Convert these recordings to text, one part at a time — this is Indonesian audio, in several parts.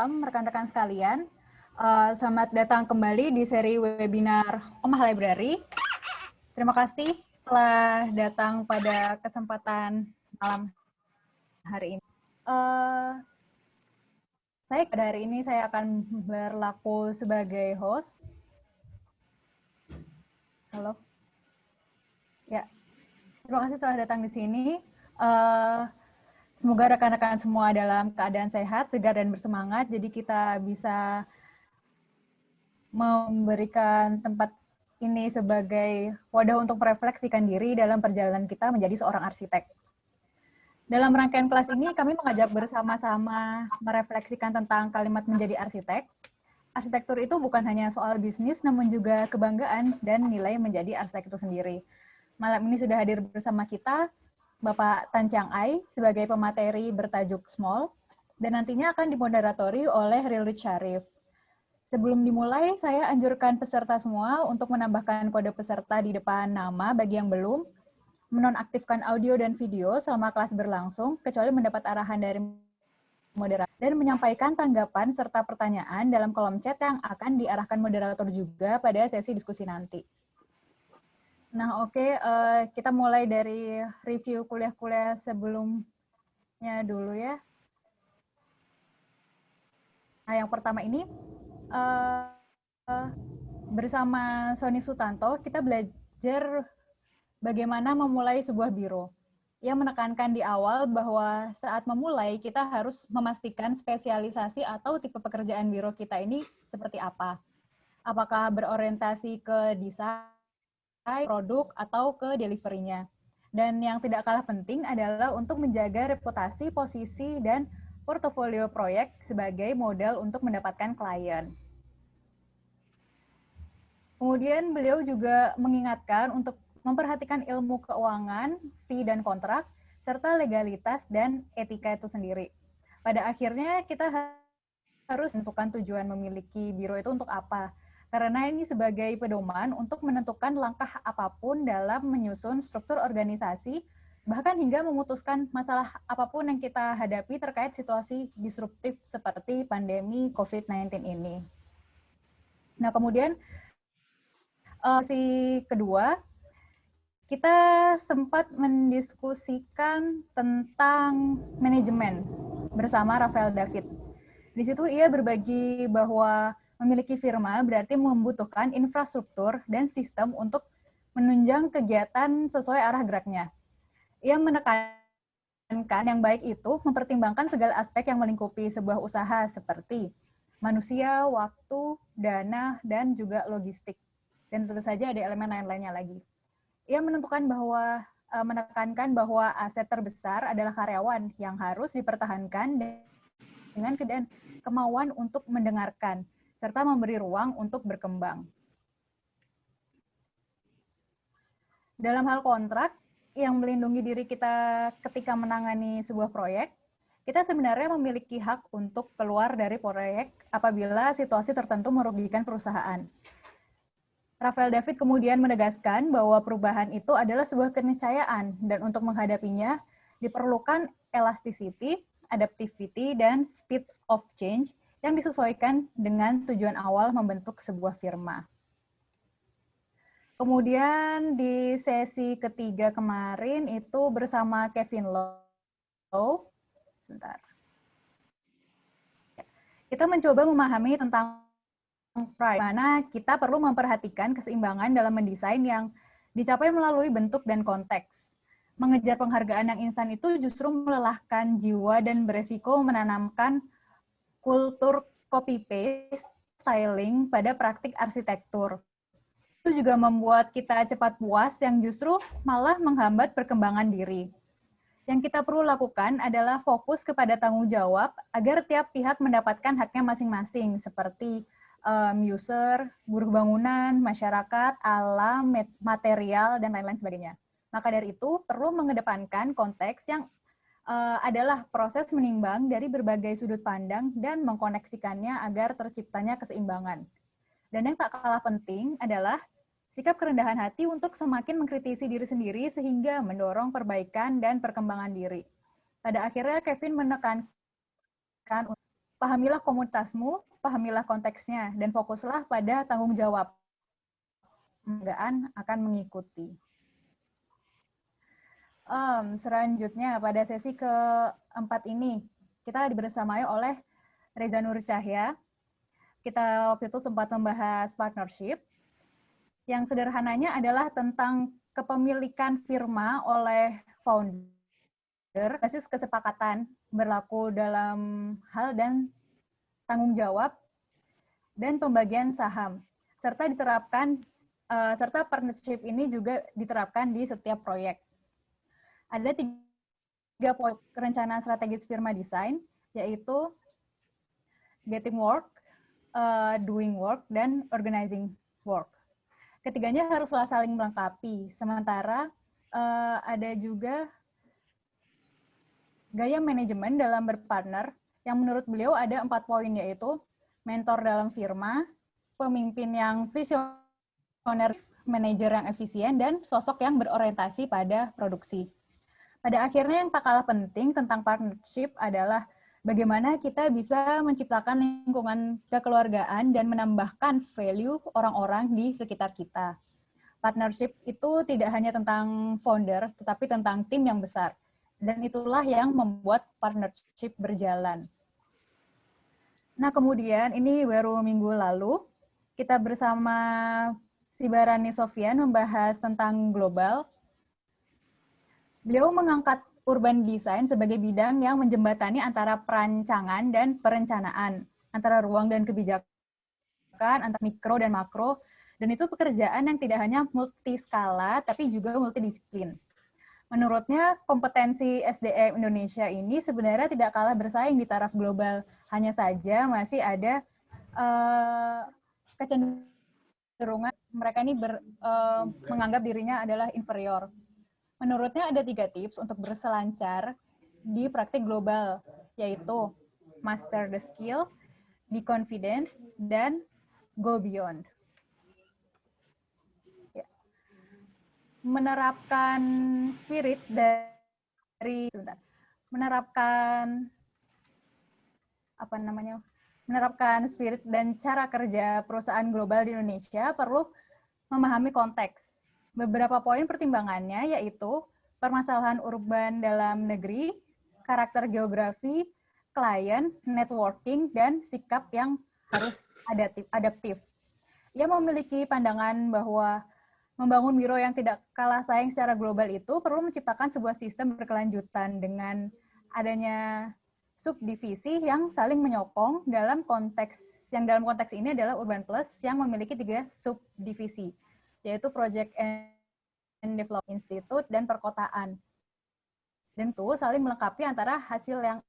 malam rekan-rekan sekalian. Selamat datang kembali di seri webinar Omah Library. Terima kasih telah datang pada kesempatan malam hari ini. Pada hari ini saya akan berlaku sebagai host. Halo. Ya, terima kasih telah datang di sini. Semoga rekan-rekan semua dalam keadaan sehat, segar, dan bersemangat. Jadi kita bisa memberikan tempat ini sebagai wadah untuk merefleksikan diri dalam perjalanan kita menjadi seorang arsitek. Dalam rangkaian kelas ini, kami mengajak bersama-sama merefleksikan tentang kalimat menjadi arsitek. Arsitektur itu bukan hanya soal bisnis, namun juga kebanggaan dan nilai menjadi arsitek itu sendiri. Malam ini sudah hadir bersama kita Bapak Tan Chiang Ai sebagai pemateri bertajuk Small, dan nantinya akan dimoderatori oleh Rilrich Syarif. Sebelum dimulai, saya anjurkan peserta semua untuk menambahkan kode peserta di depan nama bagi yang belum, menonaktifkan audio dan video selama kelas berlangsung, kecuali mendapat arahan dari moderator, dan menyampaikan tanggapan serta pertanyaan dalam kolom chat yang akan diarahkan moderator juga pada sesi diskusi nanti. Nah, oke, kita mulai dari review kuliah-kuliah sebelumnya dulu ya. Nah, yang pertama ini, bersama Sony Sutanto, kita belajar bagaimana memulai sebuah biro. Ia menekankan di awal bahwa saat memulai, kita harus memastikan spesialisasi atau tipe pekerjaan biro kita ini seperti apa. Apakah berorientasi ke desain, produk, atau ke delivery-nya. Dan yang tidak kalah penting adalah untuk menjaga reputasi, posisi, dan portofolio proyek sebagai modal untuk mendapatkan klien. Kemudian beliau juga mengingatkan untuk memperhatikan ilmu keuangan, fee dan kontrak, serta legalitas dan etika itu sendiri. Pada akhirnya kita harus menentukan tujuan memiliki biro itu untuk apa. Karena ini sebagai pedoman untuk menentukan langkah apapun dalam menyusun struktur organisasi, bahkan hingga memutuskan masalah apapun yang kita hadapi terkait situasi disruptif seperti pandemi COVID-19 ini. Nah, kemudian sesi kedua, kita sempat mendiskusikan tentang manajemen bersama Rafael David. Di situ ia berbagi bahwa memiliki firma berarti membutuhkan infrastruktur dan sistem untuk menunjang kegiatan sesuai arah geraknya. Ia menekankan yang baik itu mempertimbangkan segala aspek yang melingkupi sebuah usaha seperti manusia, waktu, dana, dan juga logistik. Dan tentu saja ada elemen lain-lainnya lagi. Ia menekankan bahwa aset terbesar adalah karyawan yang harus dipertahankan dengan kemauan untuk mendengarkan, serta memberi ruang untuk berkembang. Dalam hal kontrak, yang melindungi diri kita ketika menangani sebuah proyek, kita sebenarnya memiliki hak untuk keluar dari proyek apabila situasi tertentu merugikan perusahaan. Rafael David kemudian menegaskan bahwa perubahan itu adalah sebuah keniscayaan, dan untuk menghadapinya diperlukan elasticity, adaptivity, dan speed of change yang disesuaikan dengan tujuan awal membentuk sebuah firma. Kemudian di sesi ketiga kemarin itu bersama Kevin Lowe. Sebentar. Kita mencoba memahami tentang mana kita perlu memperhatikan keseimbangan dalam mendesain yang dicapai melalui bentuk dan konteks. Mengejar penghargaan yang instan itu justru melelahkan jiwa dan beresiko menanamkan kultur copy-paste styling pada praktik arsitektur. Itu juga membuat kita cepat puas yang justru malah menghambat perkembangan diri. Yang kita perlu lakukan adalah fokus kepada tanggung jawab agar tiap pihak mendapatkan haknya masing-masing, seperti user, buruh bangunan, masyarakat, alam, material, dan lain-lain sebagainya. Maka dari itu, perlu mengedepankan konteks yang adalah proses menimbang dari berbagai sudut pandang dan mengkoneksikannya agar terciptanya keseimbangan. Dan yang tak kalah penting adalah sikap kerendahan hati untuk semakin mengkritisi diri sendiri sehingga mendorong perbaikan dan perkembangan diri. Pada akhirnya, Kevin menekankan pahamilah komunitasmu, pahamilah konteksnya, dan fokuslah pada tanggung jawab. Penghargaan akan mengikuti. Selanjutnya, pada sesi keempat ini, kita dibersamai oleh Reza Nur Cahya. Kita waktu itu sempat membahas partnership, yang sederhananya adalah tentang kepemilikan firma oleh founder, basis kesepakatan berlaku dalam hal dan tanggung jawab, dan pembagian saham, serta serta partnership ini juga diterapkan di setiap proyek. Ada 3 poin rencana strategis firma desain, yaitu getting work, doing work, dan organizing work. Ketiganya haruslah saling melengkapi. Sementara ada juga gaya manajemen dalam berpartner, yang menurut beliau ada 4 poin, yaitu mentor dalam firma, pemimpin yang visioner, manajer yang efisien, dan sosok yang berorientasi pada produksi. Pada akhirnya yang tak kalah penting tentang partnership adalah bagaimana kita bisa menciptakan lingkungan kekeluargaan dan menambahkan value orang-orang di sekitar kita. Partnership itu tidak hanya tentang founder, tetapi tentang tim yang besar. Dan itulah yang membuat partnership berjalan. Nah, kemudian ini baru minggu lalu, kita bersama Sibarani Sofyan membahas tentang global. Beliau mengangkat urban design sebagai bidang yang menjembatani antara perancangan dan perencanaan, antara ruang dan kebijakan, antara mikro dan makro, dan itu pekerjaan yang tidak hanya multiskala, tapi juga multidisiplin. Menurutnya, kompetensi SDM Indonesia ini sebenarnya tidak kalah bersaing di taraf global, hanya saja masih ada kecenderungan mereka ini menganggap dirinya adalah inferior. Menurutnya ada 3 tips untuk berselancar di praktik global, yaitu master the skill, be confident, dan go beyond. Ya. Menerapkan spirit menerapkan spirit dan cara kerja perusahaan global di Indonesia perlu memahami konteks. Beberapa poin pertimbangannya yaitu permasalahan urban dalam negeri, karakter geografi, klien, networking, dan sikap yang harus adaptif. Ia memiliki pandangan bahwa membangun biro yang tidak kalah saing secara global itu perlu menciptakan sebuah sistem berkelanjutan dengan adanya subdivisi yang saling menyokong dalam konteks ini adalah Urban Plus yang memiliki 3 subdivisi, yaitu Project and Development Institute dan perkotaan. Dan itu saling melengkapi antara hasil yang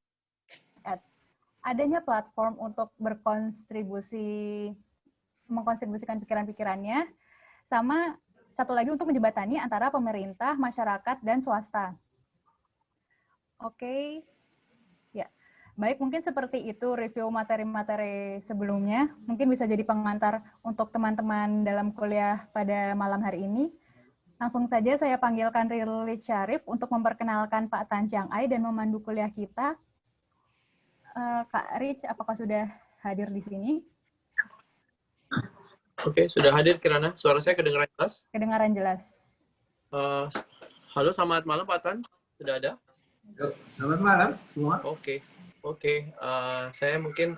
adanya platform untuk mengkontribusikan pikiran-pikirannya, sama satu lagi untuk menjembatani antara pemerintah, masyarakat, dan swasta. Oke. Ya. Baik, mungkin seperti itu review materi-materi sebelumnya. Mungkin bisa jadi pengantar untuk teman-teman dalam kuliah pada malam hari ini. Langsung saja saya panggilkan Rilly Syarif untuk memperkenalkan Pak Tan Chiang Ai dan memandu kuliah kita. Kak Rich, apakah sudah hadir di sini? Oke, sudah hadir Kirana. Suara saya kedengaran jelas? Kedengaran jelas. Halo, selamat malam Pak Tan. Sudah ada? Selamat malam semua. Oke. Saya mungkin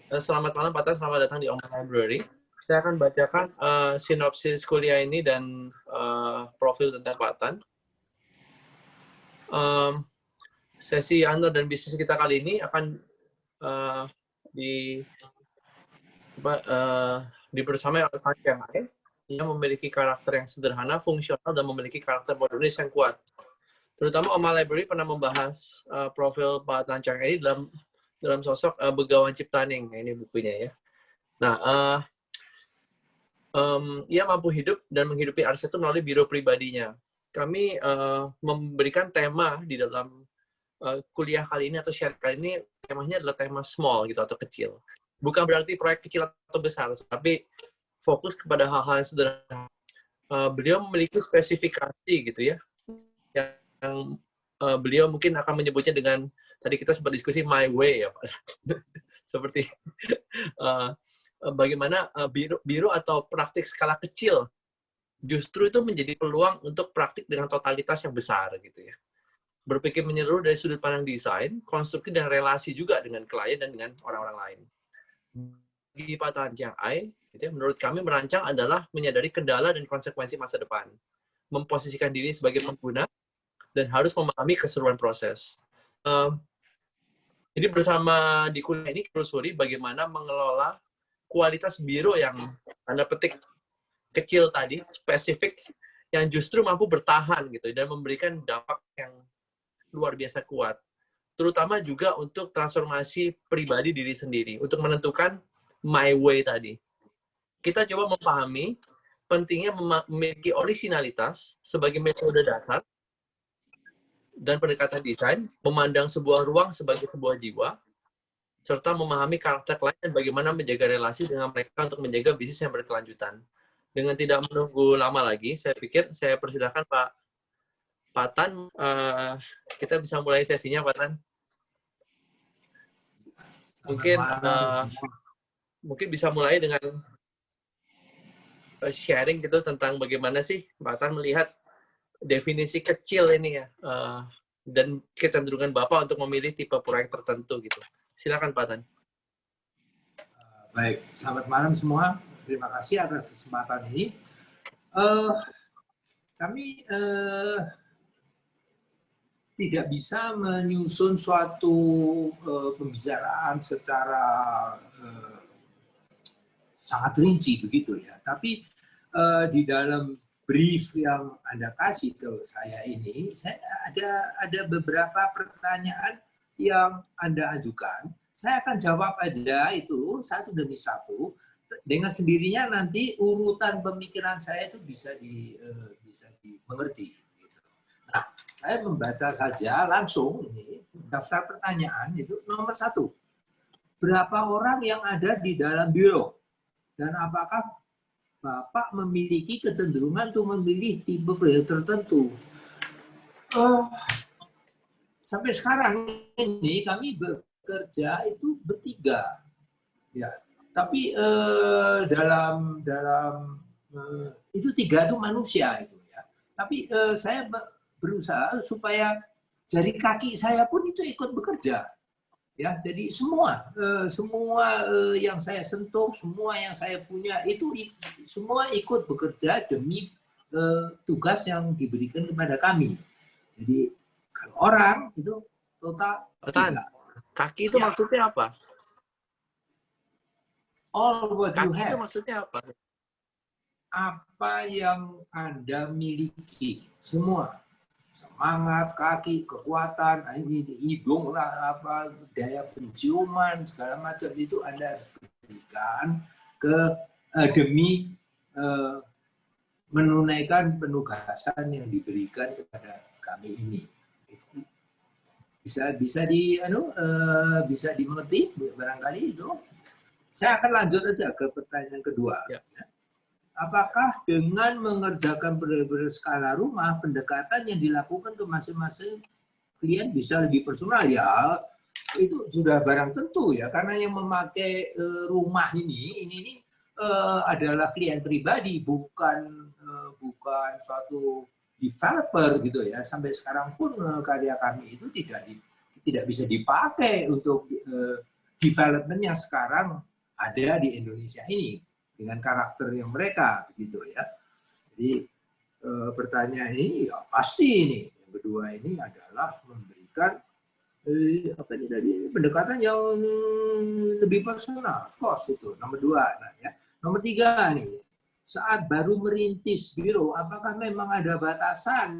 selamat malam Pak Tan, selamat datang di Online Library. Saya akan bacakan sinopsis kuliah ini dan profil tentang Pak Tan. Sesi Anur dan bisnis kita kali ini akan dibersamai oleh Tan Chiang Ai yang memiliki karakter yang sederhana, fungsional, dan memiliki karakter modernis yang kuat. Terutama Oma Library pernah membahas profil Pak Tan Chiang Ai dalam sosok Begawan Ciptaning. Ini bukunya ya. Nah, ia mampu hidup dan menghidupi arsitektur melalui biro pribadinya. Kami memberikan tema di dalam kuliah kali ini atau share kali ini, temanya adalah tema small gitu atau kecil. Bukan berarti proyek kecil atau besar, tapi fokus kepada hal-hal yang sederhana. Beliau memiliki spesifikasi gitu ya, yang beliau mungkin akan menyebutnya dengan tadi kita sempat diskusi my way ya Pak. Seperti bagaimana biro atau praktik skala kecil justru itu menjadi peluang untuk praktik dengan totalitas yang besar gitu ya. Berpikir menyeluruh dari sudut pandang desain, konstruksi dan relasi juga dengan klien dan dengan orang-orang lain. Bagi Pak Tan Chiang Ai, gitu ya, menurut kami merancang adalah menyadari kendala dan konsekuensi masa depan, memposisikan diri sebagai pengguna, dan harus memahami keseruan proses. Jadi bersama di kuliah ini telusuri bagaimana mengelola kualitas biro yang tanda petik kecil tadi, spesifik, yang justru mampu bertahan gitu dan memberikan dampak yang luar biasa kuat. Terutama juga untuk transformasi pribadi diri sendiri, untuk menentukan my way tadi. Kita coba memahami pentingnya memiliki orisinalitas sebagai metode dasar dan pendekatan desain, memandang sebuah ruang sebagai sebuah jiwa, serta memahami karakter klien dan bagaimana menjaga relasi dengan mereka untuk menjaga bisnis yang berkelanjutan. Dengan tidak menunggu lama lagi, saya pikir saya persilakan Pak Tan, kita bisa mulai sesinya, Pak Tan. Mungkin bisa mulai dengan sharing gitu tentang bagaimana sih Pak Tan melihat definisi kecil ini ya, dan kecenderungan Bapak untuk memilih tipe proyek tertentu gitu. Silakan Pak Tan. Baik, selamat malam semua. Terima kasih atas kesempatan ini. Kami tidak bisa menyusun suatu pembicaraan secara sangat rinci begitu ya. Tapi di dalam brief yang Anda kasih ke saya ini, saya ada beberapa pertanyaan yang Anda ajukan. Saya akan jawab aja itu satu demi satu. Dengan sendirinya nanti urutan pemikiran saya itu bisa dimengerti. Nah, saya membaca saja langsung ini daftar pertanyaan itu nomor 1. Berapa orang yang ada di dalam biro? Dan apakah Bapak memiliki kecenderungan untuk memilih tipe proyek tertentu? Sampai sekarang ini kami bekerja itu bertiga. Ya, tapi dalam itu 3 itu manusia itu ya. Tapi saya berusaha supaya jari kaki saya pun itu ikut bekerja. Ya, jadi semua yang saya sentuh, semua yang saya punya itu semua ikut bekerja demi tugas yang diberikan kepada kami. Jadi kalau orang itu total 3. Kaki itu ya. Maksudnya apa? All what you kaki have. Itu maksudnya apa? Apa yang Anda miliki, semua. Semangat, kaki, kekuatan, ini hidung lah, apa daya penciuman, segala macam itu Anda berikan demi menunaikan penugasan yang diberikan kepada kami ini. Bisa dimengerti barangkali itu. Saya akan lanjut aja ke pertanyaan kedua. Ya. Apakah dengan mengerjakan berskala rumah, pendekatan yang dilakukan ke masing-masing klien bisa lebih personal? Ya, itu sudah barang tentu ya, karena yang memakai rumah ini adalah klien pribadi, bukan suatu developer gitu ya. Sampai sekarang pun karya kami itu tidak bisa dipakai untuk development yang sekarang ada di Indonesia ini dengan karakter yang mereka begitu ya. Jadi pertanyaan ini ya pasti ini. Yang kedua ini adalah memberikan pendekatan yang lebih personal, of course itu nomor 2. Nah, ya. Nomor 3 nih, saat baru merintis biro, apakah memang ada batasan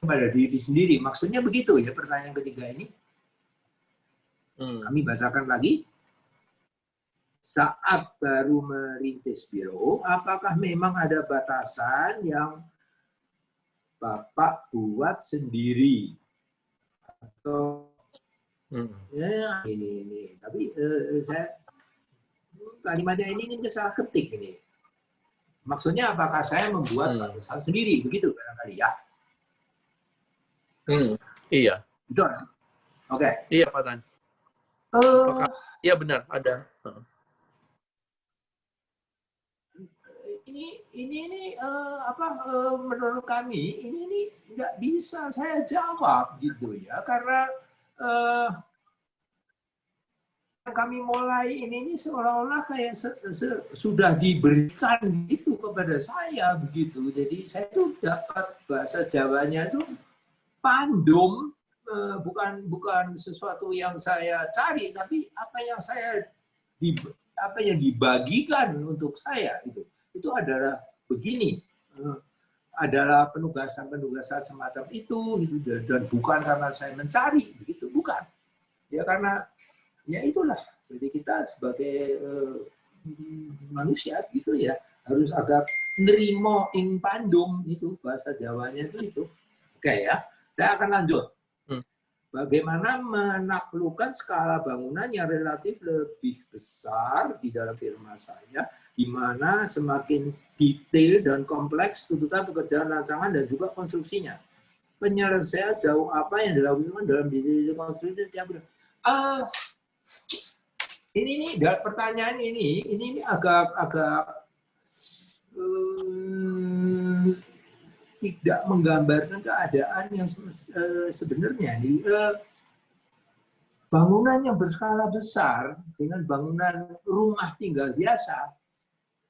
pada diri sendiri? Maksudnya begitu ya pertanyaan ketiga ini. Kami bacakan lagi. Saat baru merintis biro, apakah memang ada batasan yang Bapak buat sendiri? Atau ya ini. Tapi saya kalimatnya ini salah ketik ini. Maksudnya apakah saya membuat batasan sendiri, begitu barangkali ya? Iya. Betul. Oke. Iya, Pak Tan. Iya benar, ada. Ini menurut kami ini nggak bisa saya jawab gitu ya, karena kami mulai ini seolah-olah kayak sudah diberikan itu kepada saya begitu. Jadi saya tuh dapat bahasa Jawanya itu pandum, bukan sesuatu yang saya cari, tapi apa yang dibagikan untuk saya itu adalah begini, adalah penugasan semacam itu gitu, dan bukan karena saya mencari begitu, bukan ya, karena ya itulah, jadi kita sebagai manusia gitu ya harus agak nerimo ing pandum itu, bahasa Jawanya itu. Oke ya, saya akan lanjut. Bagaimana menaklukkan skala bangunan yang relatif lebih besar di dalam firma saya, di mana semakin detail dan kompleks tuntutan pekerjaan rancangan dan juga konstruksinya. Penyelesaian jauh apa yang dilakukan dalam detail konstruksi setiap ini pertanyaan ini agak tidak menggambarkan keadaan yang sebenarnya. Bangunan yang berskala besar dengan bangunan rumah tinggal biasa,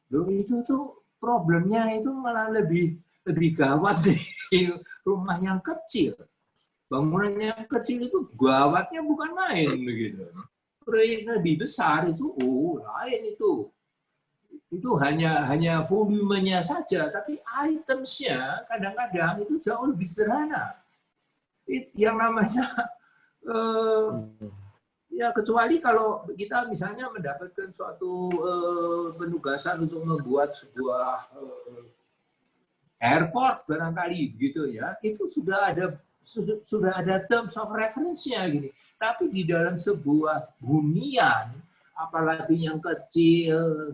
itu tuh problemnya itu malah lebih gawat dari rumah yang kecil. Bangunan yang kecil itu gawatnya bukan main begitu. Proyek lebih besar itu lain itu. Itu hanya volumenya saja, tapi itemsnya kadang-kadang itu jauh lebih sederhana. Yang namanya ya kecuali kalau kita misalnya mendapatkan suatu penugasan untuk membuat sebuah airport barangkali begitu ya, itu sudah ada terms of reference-nya gini. Tapi di dalam sebuah hunian, apalagi yang kecil,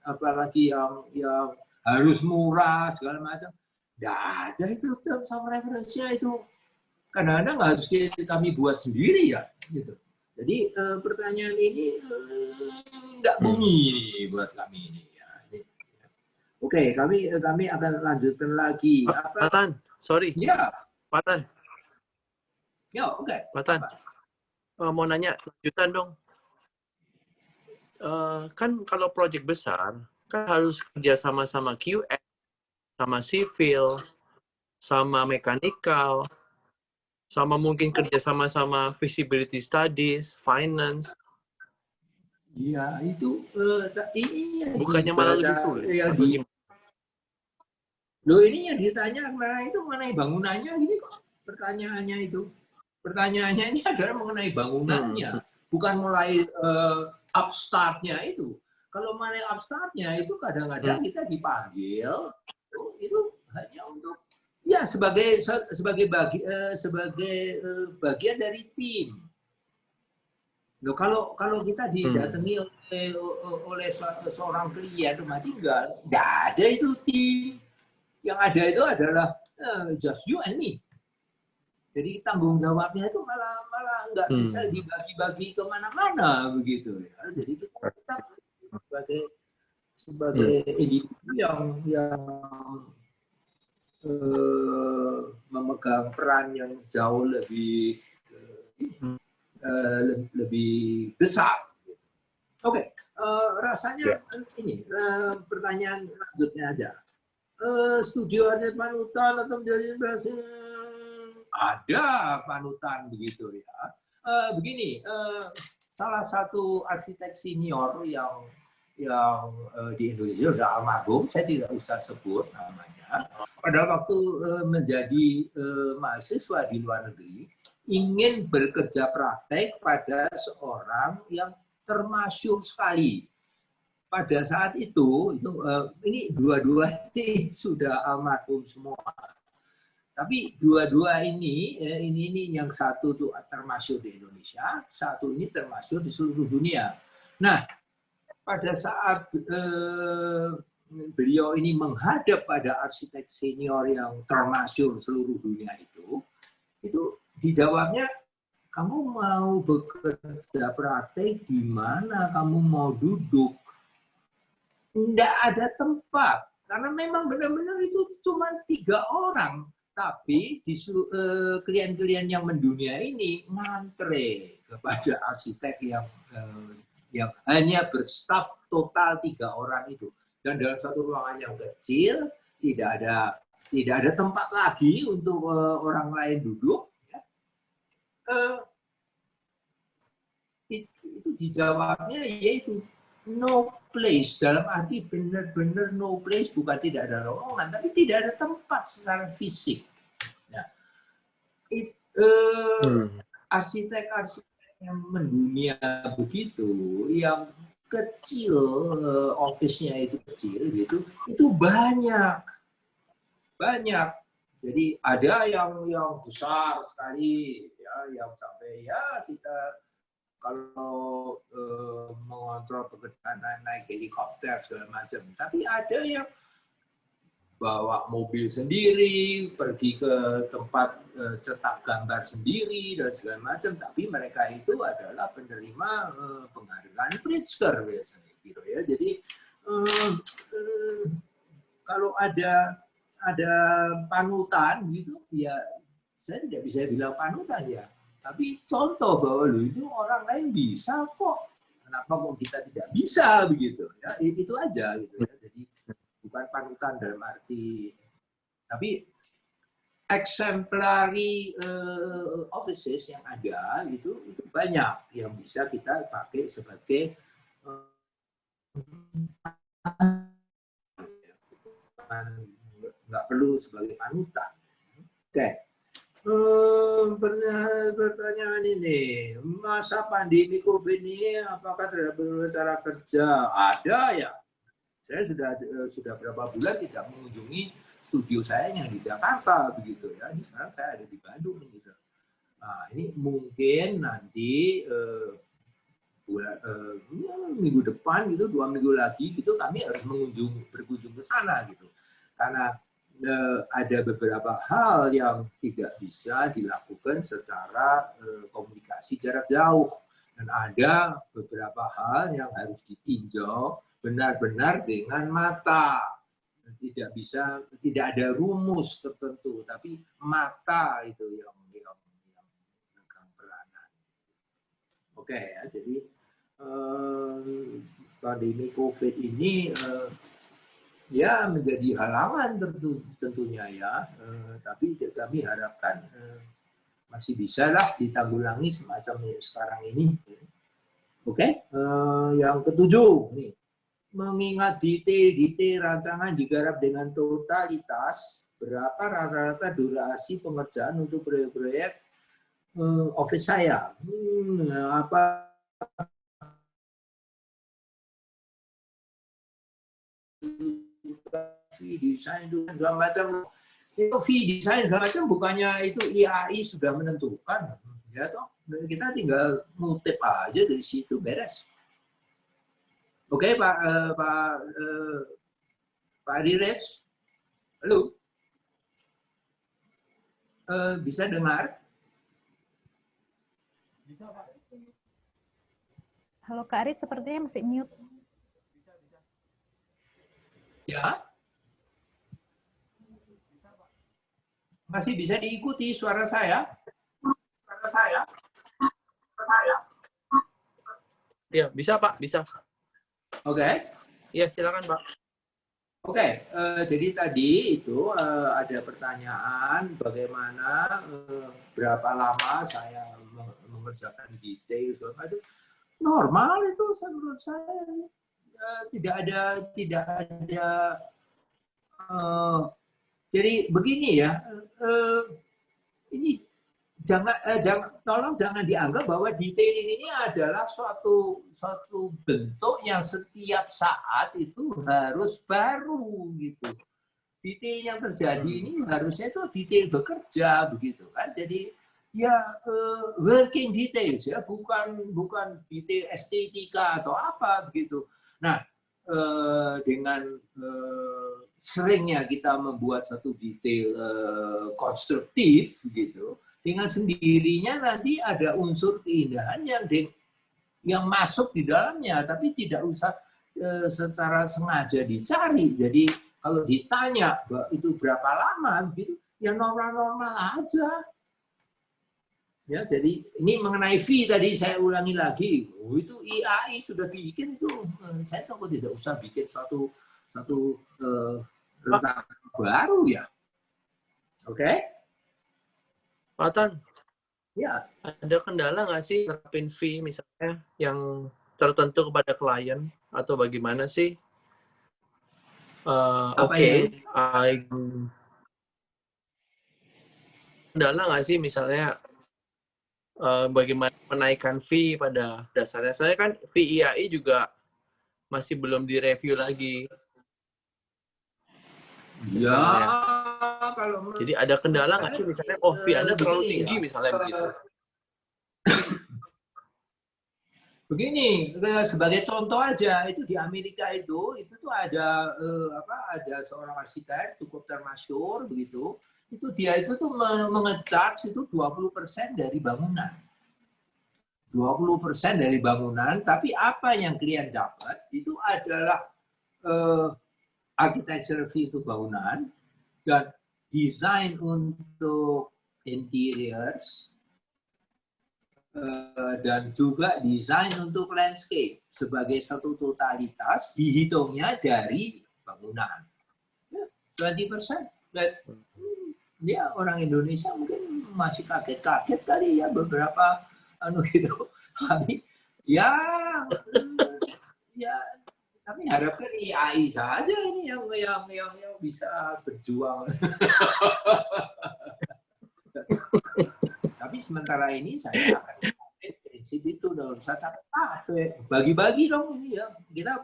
apalagi yang harus murah segala macam, tidak ada itu terms of reference-nya itu. Kadang-kadang harus kami buat sendiri ya, gitu. Jadi pertanyaan ini nggak bunyi buat kami ini. Ya. Oke, kami akan lanjutkan lagi. Pak Tan, sorry. Ya. Pak Tan. Ya, oke. Pak Tan. Mau nanya lanjutan dong. Kan kalau proyek besar kan harus kerja sama QS, sama civil, sama mechanical, sama mungkin kerja sama visibility studies, finance. Iya, itu ini bukannya malah lebih sulit. Loh, ini yang ditanya mengenai bangunannya ini kok pertanyaannya itu. Pertanyaannya ini adalah mengenai bangunannya, bukan mulai upstart-nya itu. Kalau mengenai upstart-nya itu kadang-kadang kita dipanggil itu hanya untuk ya sebagai bagian dari tim. Loh, kalau kita didatangi oleh seorang klien rumah tinggal, nggak ada itu tim. Yang ada itu adalah just you and me. Jadi tanggung jawabnya itu malah nggak bisa dibagi-bagi kemana-mana begitu ya. Jadi kita tetap sebagai individu yang memegang peran yang jauh lebih besar. Oke, rasanya ini pertanyaan lanjutnya aja. Studio arsitek panutan atau menjadi ada panutan begitu ya. Begini, salah satu arsitek senior yang di Indonesia sudah almarhum, saya tidak usah sebut namanya. Pada waktu menjadi mahasiswa di luar negeri, ingin bekerja praktek pada seorang yang termasyhur sekali. Pada saat itu ini dua-dua ini sudah almarhum semua. Tapi dua-dua ini yang satu tuh termasyhur di Indonesia, satu ini termasyhur di seluruh dunia. Nah, pada saat beliau ini menghadap pada arsitek senior yang termasyhur seluruh dunia itu dijawabnya, kamu mau bekerja praktek di mana kamu mau duduk? Tidak ada tempat, karena memang benar-benar itu cuma 3 orang. Tapi klien-klien yang mendunia ini ngantre kepada arsitek yang hanya berstaf total 3 orang itu. Dan dalam satu ruangan yang kecil, tidak ada tempat lagi untuk orang lain duduk. Itu dijawabnya yaitu no place, dalam arti benar-benar no place, bukan tidak ada ruangan, tapi tidak ada tempat secara fisik. Nah, arsitek-arsitek yang mendunia begitu, yang kecil, office-nya itu kecil gitu, itu banyak. Jadi ada yang besar sekali, ya, yang sampai ya kita kalau mengontrol pekerjaan naik helikopter segala macam. Tapi ada yang bawa mobil sendiri, pergi ke tempat cetak gambar sendiri dan segala macam. Tapi mereka itu adalah penerima penghargaan Pritzker biasanya, gitu ya. Jadi kalau ada panutan gitu, ya saya tidak bisa bilang panutan ya. Tapi contoh bahwa itu orang lain bisa kok, kenapa kok kita tidak bisa begitu? Ya itu aja gitu ya. Jadi bukan panutan dalam arti, tapi exemplary offices yang ada itu banyak yang bisa kita pakai sebagai nggak perlu sebagai panutan. Oke. Pertanyaan ini, masa pandemi COVID ini apakah terhadap cara kerja? Ada ya. Saya sudah berapa bulan tidak mengunjungi studio saya yang di Jakarta begitu ya. Ini sekarang saya ada di Bandung nih. Nah, ini mungkin nanti minggu depan gitu, 2 minggu lagi gitu kami harus berkunjung ke sana gitu. Karena ada beberapa hal yang tidak bisa dilakukan secara komunikasi jarak jauh, dan ada beberapa hal yang harus ditinjau benar-benar dengan mata. Tidak ada rumus tertentu, tapi mata itu yang memegang peranan. Oke ya, jadi pandemi COVID ini ya menjadi halangan tentunya ya, tapi kami harapkan masih bisa lah ditanggulangi semacam sekarang ini. Oke, yang ketujuh nih, mengingat detail rancangan digarap dengan totalitas, berapa rata-rata durasi pengerjaan untuk proyek-proyek office saya? Apa desain itu segala macam, itu desain segala macam, bukannya itu IAI sudah menentukan ya toh, kita tinggal ngutip aja dari situ, beres. Oke Pak Adirej, halo, bisa dengar? Bisa Pak. Halo Kak Arit, sepertinya masih mute. Ya. Masih bisa diikuti suara saya? Ya, bisa Pak, bisa. Oke. Iya, silakan Pak. Oke, jadi tadi itu ada pertanyaan bagaimana berapa lama saya mengerjakan detail segala macam. Normal itu menurut saya. Tidak ada jadi begini ya, ini tolong jangan dianggap bahwa detailing ini adalah suatu bentuk yang setiap saat itu harus baru gitu. Detail yang terjadi ini harusnya itu detail bekerja begitu kan. Jadi ya working details ya, bukan detail estetika atau apa begitu. Nah, dengan seringnya kita membuat satu detail konstruktif gitu, dengan sendirinya nanti ada unsur keindahan yang masuk di dalamnya, tapi tidak usah secara sengaja dicari. Jadi kalau ditanya itu berapa lama, gitu, ya normal-normal aja. Ya, jadi ini mengenai fee tadi saya ulangi lagi. Oh, itu IAI sudah bikin itu. Saya tahu tidak usah bikin satu rencana baru ya. Oke? Pak Tan, Ya. ada kendala nggak sih nerapin fee misalnya yang tertentu kepada klien atau bagaimana sih? Oke, kendala nggak sih misalnya bagaimana menaikkan fee pada dasarnya? Saya kan fee IAI juga masih belum direview lagi. Ya, kalau jadi ada kendala nggak sih misalnya, oh fee Anda terlalu tinggi misalnya begitu? Begini, sebagai contoh aja, itu di Amerika itu tuh ada ada seorang arsitek cukup termasyhur begitu. Itu dia itu tuh menge-charge itu 20% dari bangunan. 20% dari bangunan, tapi apa yang klien dapat itu adalah architecture fee untuk bangunan dan desain untuk interiors dan juga desain untuk landscape sebagai satu totalitas dihitungnya dari bangunan. 20%. Ya, orang Indonesia mungkin masih kaget-kaget kali ya beberapa gitu. Tapi ya kami harapkan IAI saja ini yang bisa berjuang. Tapi sementara ini saya akan prinsip itu dong. Saya bagi-bagi dong ini ya. Kita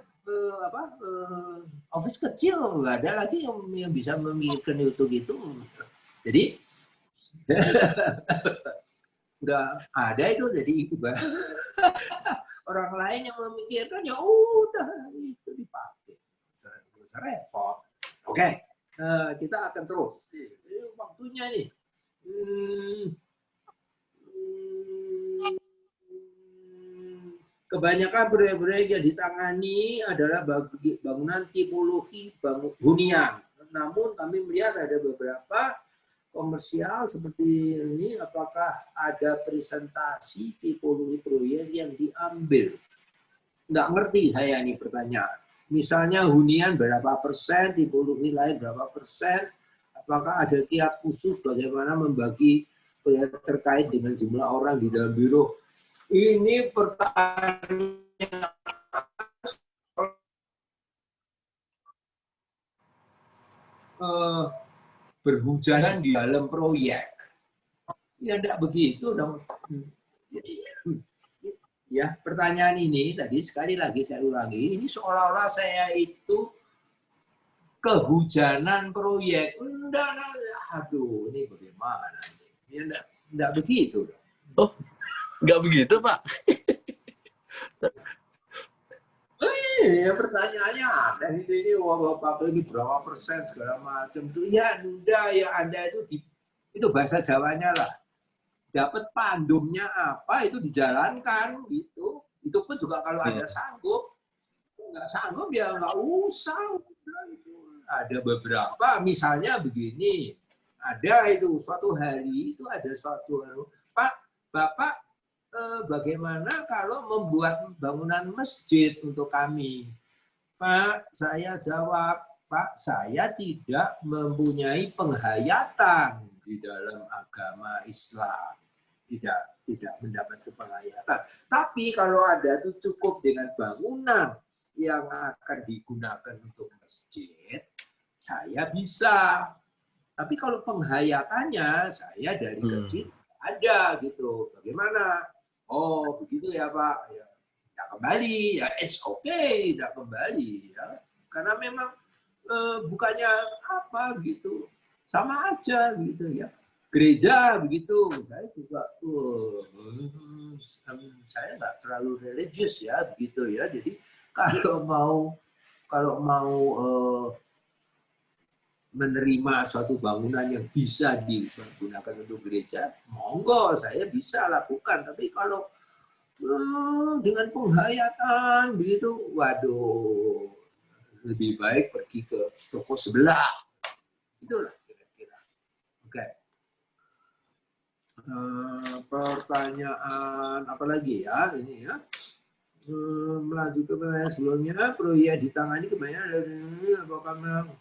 office kecil nggak ada lagi yang bisa memikirkan itu gitu. Jadi udah ada itu jadi itu orang lain yang memikirkan ya udah itu dipakai. Bisa repot. Oke, kita akan terus. Ini waktunya nih. Kebanyakan proyek-proyek yang ditangani adalah bangunan tipologi hunian. Namun kami melihat ada beberapa komersial seperti ini, apakah ada presentasi tipologi proyek yang diambil? Nggak ngerti saya ini pertanyaan. Misalnya hunian berapa persen, tipologi lain berapa persen, apakah ada kiat khusus bagaimana membagi proyek terkait dengan jumlah orang di dalam biro? Ini pertanyaan berhujanan di dalam proyek. Ya tidak begitu dong. Ya, pertanyaan ini tadi sekali lagi saya ulangi, ini seolah-olah saya itu kehujanan proyek. Enggak, aduh, ini bagaimana? Ya enggak begitu dong. Oh, enggak begitu, Pak. Ya pertanyaannya dari ini Bapak ini berapa persen segala macam itu ya udah ya Anda itu bahasa Jawanya lah, dapat pandumnya apa itu dijalankan gitu. Itu pun juga kalau Anda sanggup, nggak sanggup ya nggak usah. Ada beberapa misalnya begini, ada itu suatu hari itu ada suatu Pak Bapak bagaimana kalau membuat bangunan masjid untuk kami? Pak, saya jawab, Pak, saya tidak mempunyai penghayatan di dalam agama Islam. Tidak mendapat penghayatan. Tapi kalau ada itu cukup dengan bangunan yang akan digunakan untuk masjid, saya bisa. Tapi kalau penghayatannya, saya dari kecil ada gitu. Bagaimana? Oh, begitu ya Pak. Ya, tidak kembali. Ya, it's okay, tidak kembali. Ya. Karena memang bukannya apa gitu. Sama aja gitu ya. Gereja begitu. Saya juga, saya nggak terlalu religius ya begitu ya. Jadi kalau mau kalau mau menerima suatu bangunan yang bisa digunakan untuk gereja, monggo saya bisa lakukan. Tapi kalau dengan penghayatan begitu, waduh, lebih baik pergi ke toko sebelah. Itulah kira-kira. Oke. Pertanyaan apa lagi ya ini ya? Melanjut ke pertanyaan sebelumnya, proyek ditangani kebanyakan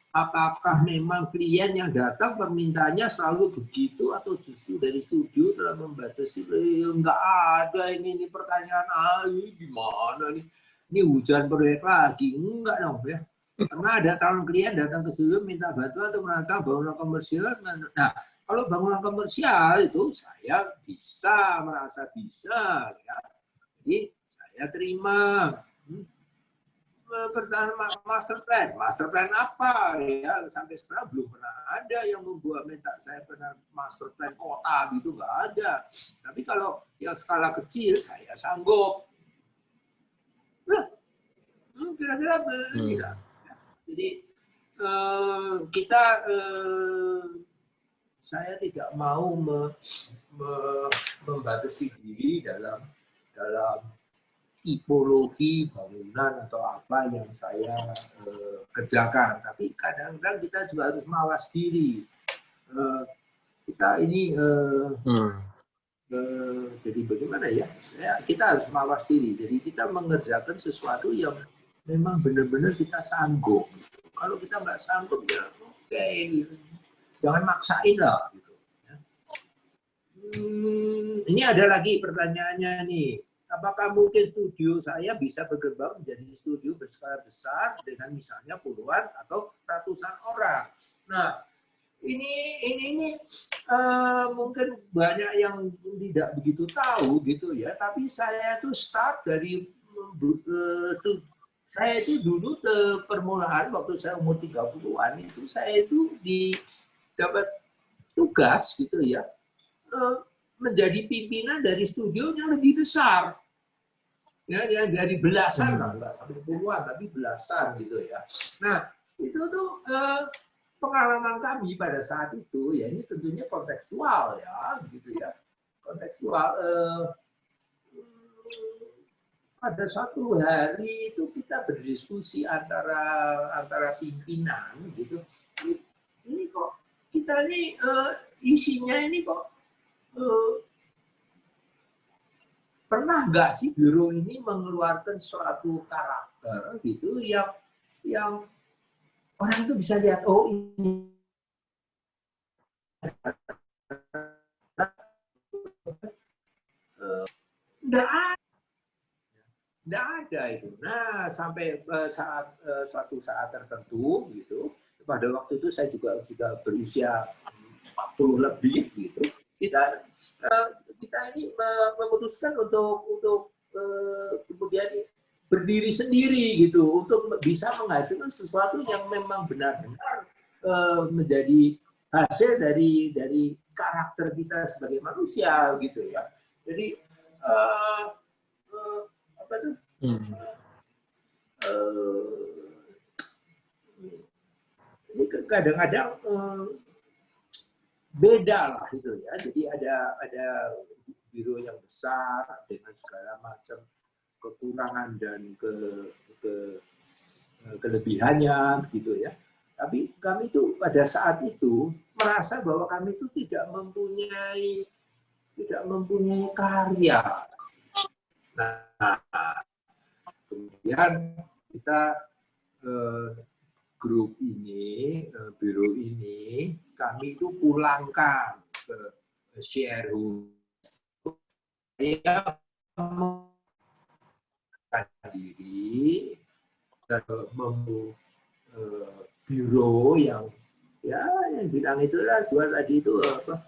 apakah memang klien yang datang permintaannya selalu begitu atau justru dari studio telah membatasi? Enggak ada ini pertanyaan gimana nih? Ini hujan proyek lagi? Enggak dong ya. Karena ada calon klien datang ke studio minta bantuan untuk merancang bangunan komersial. Nah, kalau bangunan komersial itu saya merasa bisa ya. Jadi saya terima. Perencanaan master plan apa ya, sampai sekarang belum pernah ada yang membuat minta saya pernah master plan kota gitu, nggak ada. Tapi kalau yang skala kecil saya sanggup. Nah, kira-kira begini. Jadi saya tidak mau membatasi diri dalam tipologi bangunan atau apa yang saya kerjakan, tapi kadang-kadang kita juga harus mawas diri. Kita ini jadi bagaimana ya? Kita harus mawas diri. Jadi kita mengerjakan sesuatu yang memang benar-benar kita sanggup. Kalau kita nggak sanggup ya oke, jangan maksain lah. Gitu. Ini ada lagi pertanyaannya nih. Apakah mungkin studio saya bisa berkembang menjadi studio berskala besar dengan misalnya puluhan atau ratusan orang? Nah, ini mungkin banyak yang tidak begitu tahu gitu ya. Tapi saya tuh start dari saya itu dulu permulaan waktu saya umur 30-an itu saya itu dapat tugas gitu ya. Menjadi pimpinan dari studio yang lebih besar, ya dari belasan lah, nggak sampai puluhan tapi belasan gitu ya. Nah itu tuh pengalaman kami pada saat itu ya, ini tentunya kontekstual ya, gitu ya, kontekstual. Pada suatu hari itu kita berdiskusi antara pimpinan gitu, ini kok kita ini isinya ini kok pernah nggak sih biro ini mengeluarkan suatu karakter gitu yang orang itu bisa lihat, oh ini nggak ada itu. Nah sampai suatu saat tertentu gitu, pada waktu itu saya juga berusia 40 lebih gitu. Kita ini memutuskan untuk kemudian berdiri sendiri gitu, untuk bisa menghasilkan sesuatu yang memang benar-benar menjadi hasil dari karakter kita sebagai manusia gitu ya. Jadi apa tuh? Ini kadang-kadang beda lah itu ya. Jadi ada biro yang besar dengan segala macam kekurangan dan kelebihannya gitu ya. Tapi kami itu pada saat itu merasa bahwa kami itu tidak mempunyai karya. Nah, kemudian kita grup ini, biro ini, kami itu pulangkan ke shareholder. Saya diri dan biro yang bilang itu lah, jual tadi itu apa,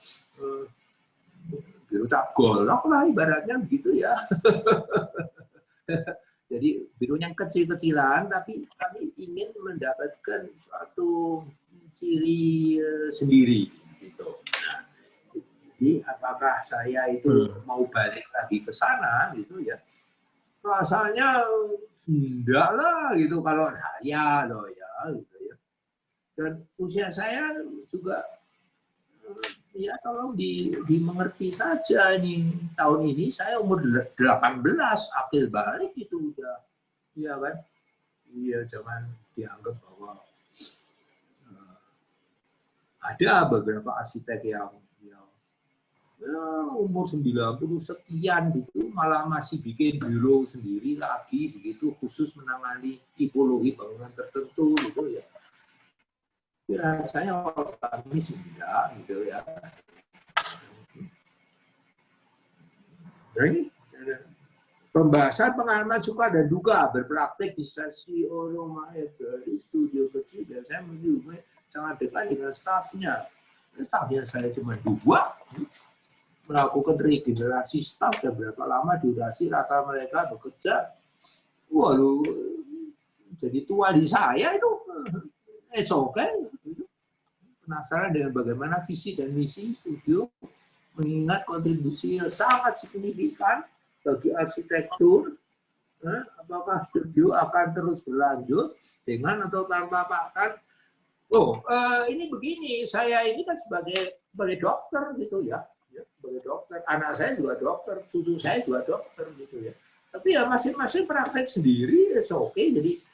biro cap golok lah ibaratnya begitu ya. Jadi bironya kecil-kecilan, tapi kami ingin mendapatkan suatu ciri sendiri gitu. Nah, jadi apakah saya itu mau balik lagi ke sana gitu ya? Rasanya enggak lah gitu kalau saya loh ya gitu ya. Dan usia saya juga ya tolong dimengerti saja nih, tahun ini saya umur 18, April balik itu udah, iya kan? Iya, jangan dianggap bahwa ada beberapa arsitek yang umur 90 sekian gitu malah masih bikin biro sendiri lagi begitu khusus menangani tipologi bangunan tertentu gitu ya. Rasanya kami sudah gitu ya. Jadi, pembahasan pengalaman suka dan duka berpraktik di sesi Oromaya dari studio kecil dan saya juga sangat dekat dengan stafnya. Stafnya saya cuma 2, melakukan regenerasi staf dan berapa lama durasi rata mereka bekerja. Waduh, jadi tua di saya itu. Okay. Penasaran dengan bagaimana visi dan misi studio, mengingat kontribusinya sangat signifikan bagi arsitektur. Apakah studio akan terus berlanjut dengan atau tanpa pakan? Ini begini, saya ini kan sebagai dokter gitu ya, sebagai dokter. Anak saya juga dokter, cucu saya juga dokter gitu ya. Tapi ya masing-masing praktek sendiri, okay. Jadi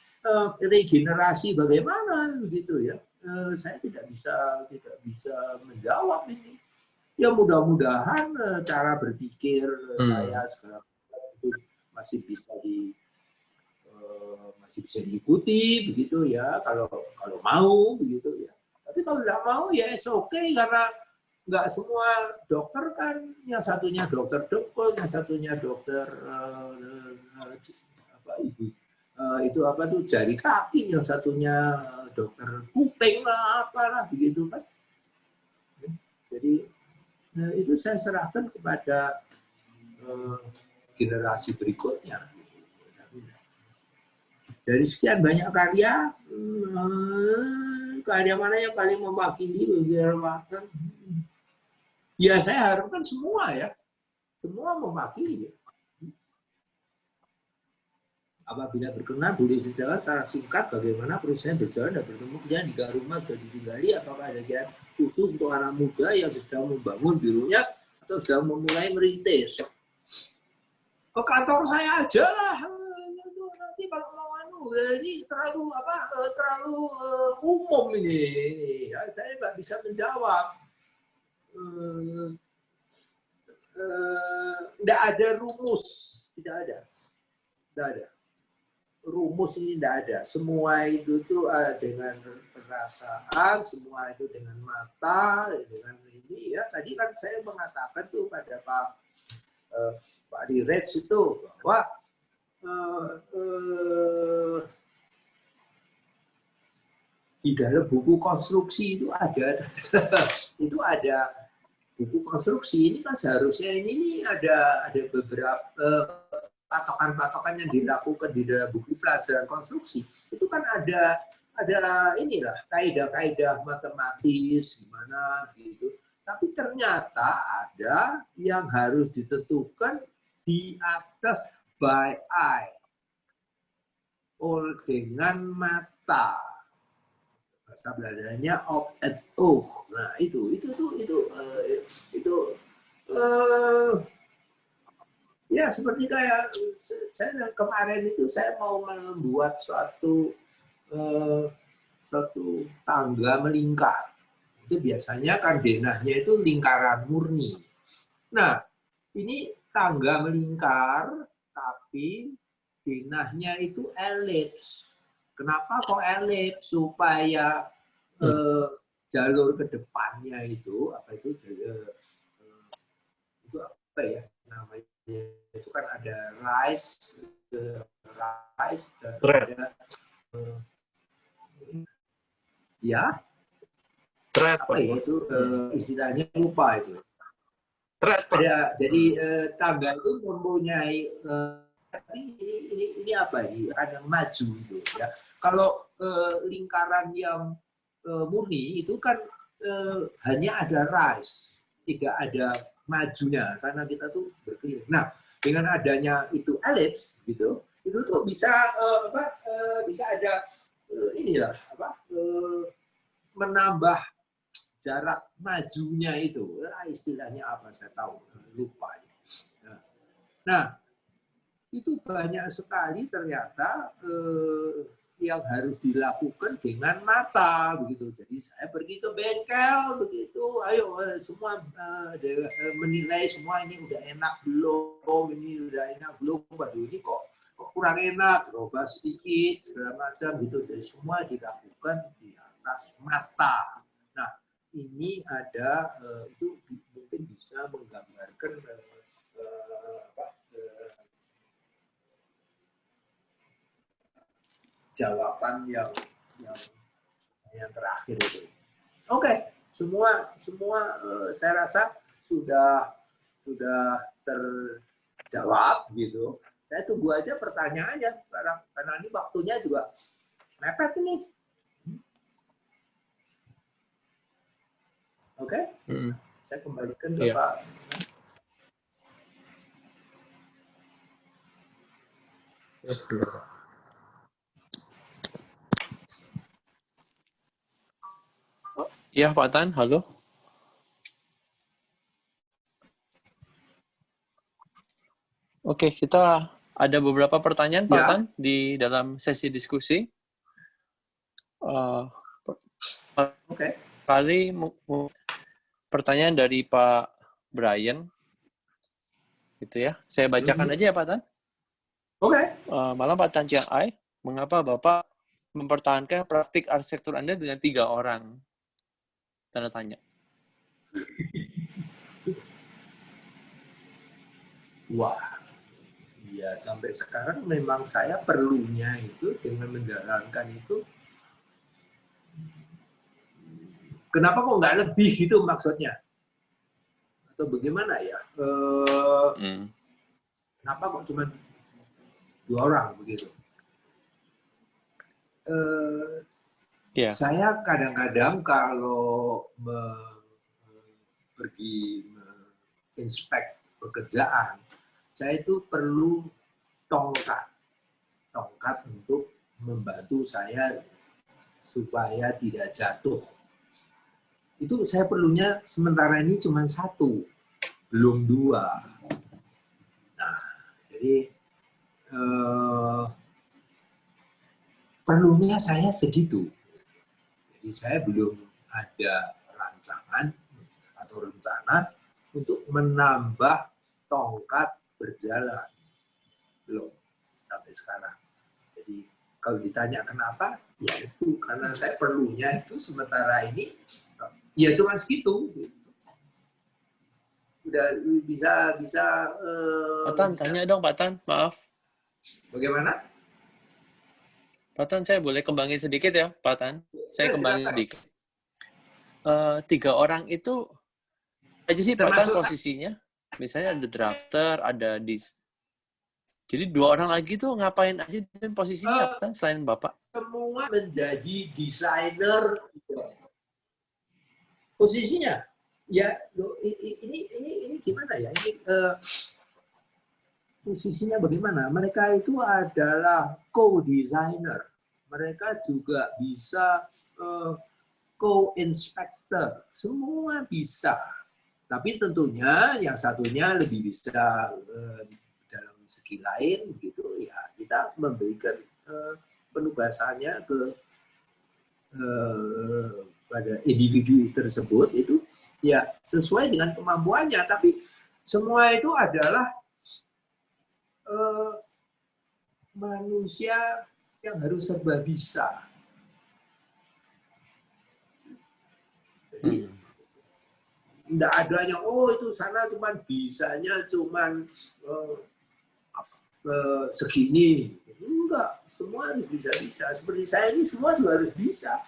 regenerasi bagaimana gitu ya. Saya tidak bisa menjawab ini. Ya mudah-mudahan cara berpikir saya sekarang itu masih bisa diikuti begitu ya kalau mau begitu ya. Tapi kalau tidak mau ya okay karena nggak semua dokter kan, yang satunya dokter dengkul, yang satunya dokter jari kaki, yang satunya dokter kuping lah apalah begitu kan. Jadi itu saya serahkan kepada generasi berikutnya. Dari sekian banyak karya mana yang paling mewakili makan? Ya saya harapkan semua ya, semua mewakili. Apabila berkenan, boleh dijelaskan secara singkat bagaimana perusahaan berjalan dan bertemu kemudian di rumah sudah ditinggali, apakah ada kegiatan khusus untuk anak muda yang sedang membangun bironya atau sedang memulai merintis? Ke kantor saya aja lah. Nanti kalau mau ini terlalu umum ini. Ya, saya nggak bisa menjawab. Tidak ada rumus, tidak ada. Rumus ini tidak ada. Semua itu tuh dengan perasaan, semua itu dengan mata, dengan ini ya. Tadi kan saya mengatakan tuh pada Pak Direj itu bahwa di dalam buku konstruksi itu ada buku konstruksi ini kan seharusnya ini ada beberapa patokan-patokan yang dilakukan di dalam buku pelajaran konstruksi itu kan ada inilah kaidah-kaidah matematis gimana gitu. Tapi ternyata ada yang harus ditentukan di atas by eye, dengan mata. Bahasa Belandanya op et oog. Nah itu ya seperti kayak saya kemarin itu saya mau membuat suatu tangga melingkar. Itu biasanya kan denahnya itu lingkaran murni. Nah, ini tangga melingkar tapi denahnya itu elips. Kenapa kok elips? Supaya jalur ke depannya itu apa itu ya namanya? Itu kan ada rise dan ada ya apa ya itu istilahnya lupa itu. Ada, jadi tangga itu mempunyai ini apa ini kadang maju itu ya. Kalau lingkaran yang murni itu kan hanya ada rise, tidak ada majunya karena kita tuh berkeliling. Nah, dengan adanya itu elips gitu, itu tuh bisa bisa ada menambah jarak majunya itu. Istilahnya apa saya tahu, lupa. Nah, itu banyak sekali ternyata yang harus dilakukan dengan mata begitu. Jadi saya pergi ke bengkel begitu, ayo semua menilai semua ini udah enak belum, ini udah enak belum, waduh ini kok kurang enak, coba sedikit segala macam gitu. Jadi semua dilakukan di atas mata. Nah, ini ada itu mungkin bisa menggambarkan jawaban yang terakhir itu. Oke, semua saya rasa sudah terjawab gitu. Saya tunggu aja pertanyaannya sekarang karena ini waktunya juga mepet ini. Oke, saya kembalikan ke Pak. Iya, Pak Tan, halo. Oke, kita ada beberapa pertanyaan, Pak Tan, di dalam sesi diskusi. Oke. Kali pertanyaan dari Pak Brian, gitu ya. Saya bacakan aja ya, Pak Tan. Oke. Malam Pak Tan Chiang Ai, mengapa Bapak mempertahankan praktik arsitektur Anda dengan 3 orang? Tanda tanya. Wah, ya sampai sekarang memang saya perlunya itu dengan menjalankan itu. Kenapa kok nggak lebih gitu maksudnya? Atau bagaimana ya? Kenapa kok cuma 2 orang begitu? Saya kadang-kadang kalau pergi inspek pekerjaan, saya itu perlu tongkat untuk membantu saya supaya tidak jatuh. Itu saya perlunya sementara ini cuma 1, belum 2. Nah, jadi perlunya saya segitu. Jadi saya belum ada rancangan atau rencana untuk menambah tongkat berjalan. Belum sampai sekarang. Jadi kalau ditanya kenapa, ya itu karena saya perlunya itu sementara ini ya cuma segitu. Udah bisa Pak Tan, tanya dong Pak Tan, maaf. Bagaimana? Pak Tan, saya boleh kembangin sedikit ya, Pak Tan? Saya kembangin sedikit. 3 orang itu aja sih Pak Tan posisinya. Misalnya ada drafter, ada Jadi 2 orang lagi tuh ngapain aja dan posisinya Pak Tan selain Bapak? Semua menjadi desainer. Posisinya ya ini gimana ya? Ini posisinya bagaimana? Mereka itu adalah co-designer. Mereka juga bisa co-inspector. Semua bisa. Tapi tentunya yang satunya lebih bisa dalam segi lain gitu ya. Kita memberikan penugasannya ke pada individu tersebut itu ya sesuai dengan kemampuannya. Tapi semua itu adalah manusia yang harus serba bisa. Jadi tidak adanya itu sana cuman bisanya cuman segini. Enggak, semua harus bisa-bisa. Seperti saya ini semua juga harus bisa.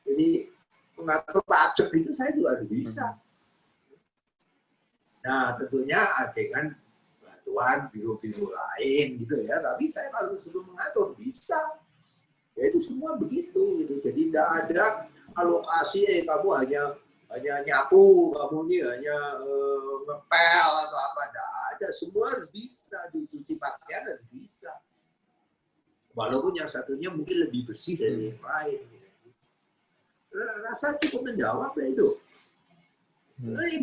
Jadi mengatur pajak itu saya juga harus bisa. Nah tentunya dengan bantuan biro-biro lain gitu ya. Tapi saya kalau sudah mengatur bisa. Ya itu semua begitu gitu. Jadi tidak ada alokasi kamu hanya nyapu, kamu ini hanya ngepel atau apa, tidak ada, semua harus bisa, dicuci pakaian harus bisa. Walaupun yang satunya mungkin lebih bersih dari yang lain. Rasa cukup menjawab ya itu.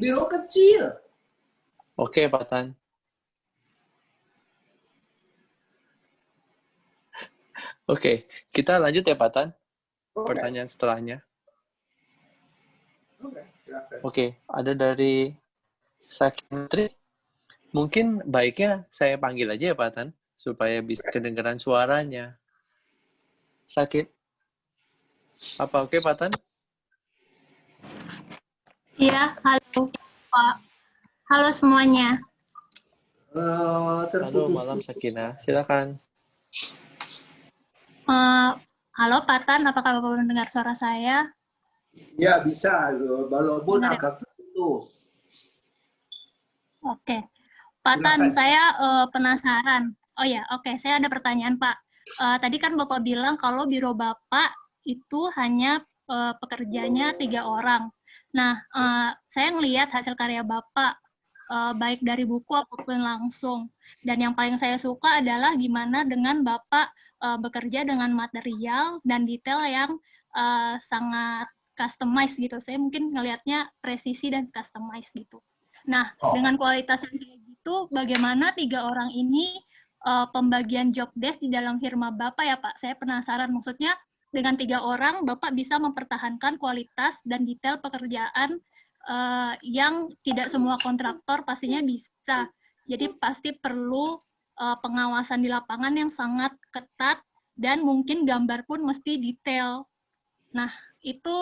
Biro kecil. Oke, Pak Tan. Oke, kita lanjut ya, Pak Tan. Pertanyaan setelahnya. Oke, ada dari Sakintri. Mungkin baiknya saya panggil aja ya, Pak Tan, supaya bisa kedengaran suaranya. Sakit? Apa oke, Pak Tan? Iya, halo Pak. Halo semuanya. Halo, malam Sakina. Silakan. Halo Pak Tan, apakah Bapak mendengar suara saya? Ya, bisa. Walaupun Benar ya? agak putus. Oke. Pak Tan, saya penasaran. Oh ya, oke. Saya ada pertanyaan, Pak. Tadi kan Bapak bilang kalau biro Bapak itu hanya pekerjanya 3 orang. Nah, saya ngelihat hasil karya Bapak, baik dari buku apapun langsung. Dan yang paling saya suka adalah gimana dengan Bapak bekerja dengan material dan detail yang sangat customize gitu. Saya mungkin ngelihatnya presisi dan customize gitu. Nah, dengan kualitas yang kayak gitu, bagaimana 3 orang ini pembagian job desk di dalam firma Bapak ya Pak? Saya penasaran, maksudnya dengan 3 orang, Bapak bisa mempertahankan kualitas dan detail pekerjaan yang tidak semua kontraktor pastinya bisa. Jadi pasti perlu pengawasan di lapangan yang sangat ketat dan mungkin gambar pun mesti detail. Nah, itu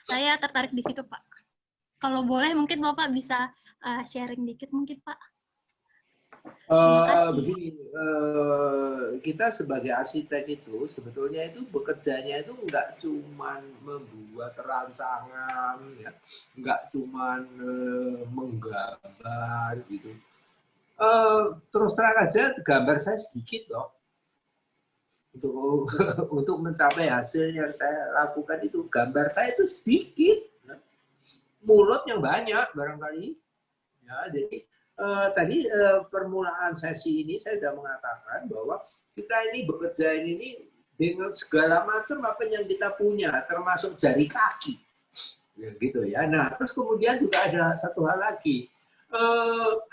saya tertarik di situ, Pak. Kalau boleh mungkin Bapak bisa sharing dikit mungkin, Pak. Begini, kita sebagai arsitek itu sebetulnya itu bekerjanya itu nggak cuman membuat rancangan, ya, nggak cuman menggambar gitu. Terus terang aja gambar saya sedikit loh. Untuk mencapai hasil yang saya lakukan itu, gambar saya itu sedikit, mulut yang banyak barangkali. Ya, jadi tadi permulaan sesi ini saya sudah mengatakan bahwa kita ini bekerja ini dengan segala macam apa yang kita punya, termasuk jari kaki, ya, gitu ya. Nah, terus kemudian juga ada satu hal lagi,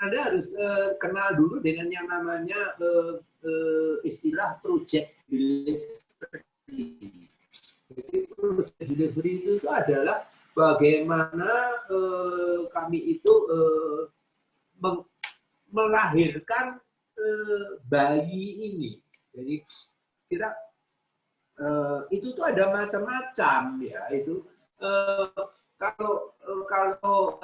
Anda harus kenal dulu dengan yang namanya istilah project delivery. Jadi project delivery itu adalah bagaimana kami itu melahirkan bayi ini. Jadi kita itu tuh ada macam-macam ya. Itu kalau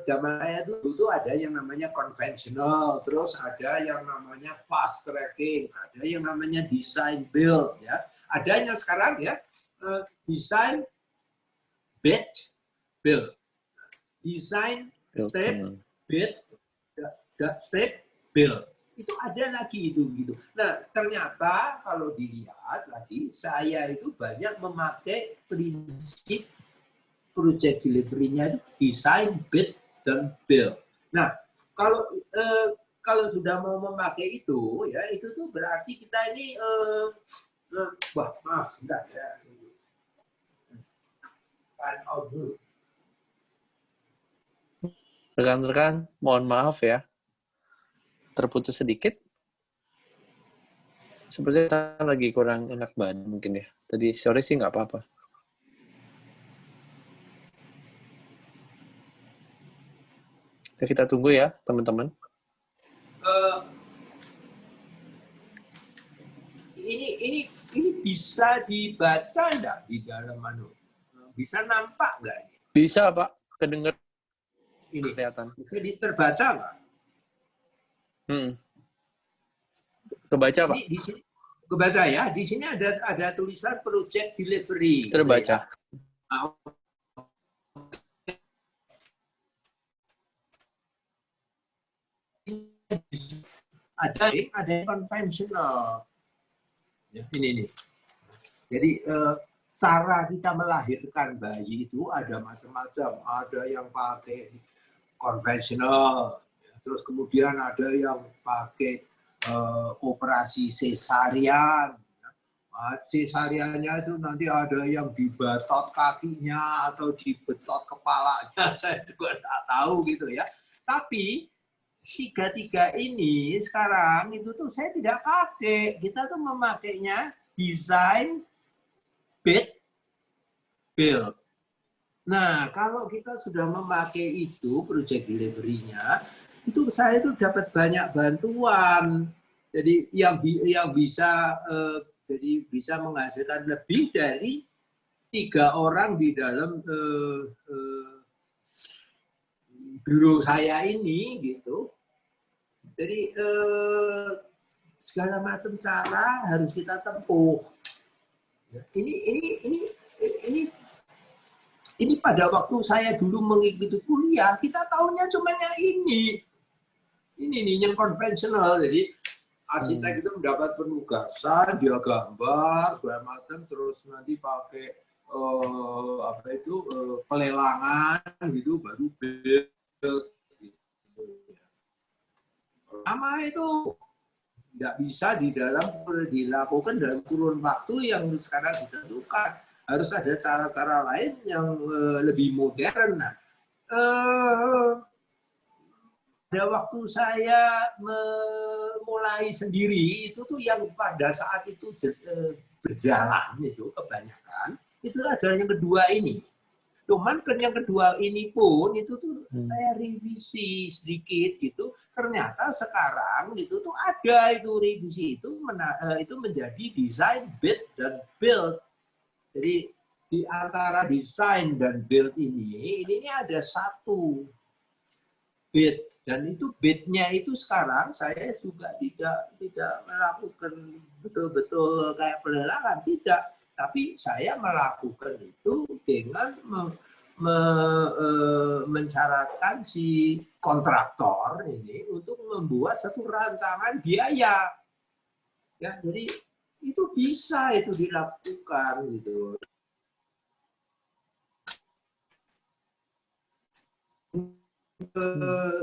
zaman saya dulu tuh ada yang namanya konvensional, terus ada yang namanya fast tracking, ada yang namanya design build ya. Ada yang sekarang ya design batch build, design strip build, strip build. Itu ada lagi itu gitu. Nah, ternyata kalau dilihat lagi, saya itu banyak memakai prinsip project delivery-nya itu design, bid, dan build. Nah, kalau sudah mau memakai itu, ya itu tuh berarti kita ini maaf, sudah ya. Time out dulu. Rekan-rekan, mohon maaf ya. Terputus sedikit. Sepertinya kita lagi kurang enak badan mungkin ya. Tadi sore sih nggak apa-apa. Kita tunggu ya, teman-teman. Ini bisa dibaca nggak di dalam menu? Bisa nampak nggak? Bisa, Pak. Kedengar. Ini kelihatan. Bisa terbaca nggak? Kebaca, Pak? Di sini kebaca ya. Di sini ada tulisan project delivery. Terbaca. Ada yang konvensional. Ya, ini nih. Jadi cara kita melahirkan bayi itu ada macam-macam. Ada yang pakai konvensional, Terus kemudian ada yang pakai operasi sesarian. Sesariannya itu nanti ada yang dibetot kakinya atau dibetot kepalanya, saya juga nggak tahu gitu ya. Tapi tiga-tiga ini sekarang itu tuh saya tidak pakai. Kita tuh memakainya design, bid, build. Nah, kalau kita sudah memakai itu project delivery-nya, itu saya itu dapat banyak bantuan. Jadi yang bisa jadi bisa menghasilkan lebih dari 3 orang di dalam biro saya ini gitu. Jadi segala macam cara harus kita tempuh. Ini pada waktu saya dulu mengikuti kuliah, kita tahunya cuma yang ini nih yang konvensional. Jadi arsitek itu mendapat penugasan, dia gambar segala macam, terus nanti pakai pelelangan gitu, baru build. Pertama itu tidak bisa dilakukan dalam kurun waktu yang sekarang ditentukan. Harus ada cara-cara lain yang lebih modern. Nah, pada waktu saya memulai sendiri itu tuh yang pada saat itu berjalan itu kebanyakan itu adalah yang kedua ini. Cuman yang kedua ini pun itu tuh saya revisi sedikit gitu. Ternyata sekarang itu tuh ada itu revisi itu menjadi design, bid dan build. Jadi di antara desain dan build ini ada satu bid. Dan itu bidnya itu sekarang saya juga tidak melakukan betul-betul kayak pelelangan, tidak. Tapi saya melakukan itu dengan mensyaratkan si kontraktor ini untuk membuat satu rancangan biaya. Ya, jadi itu bisa itu dilakukan gitu.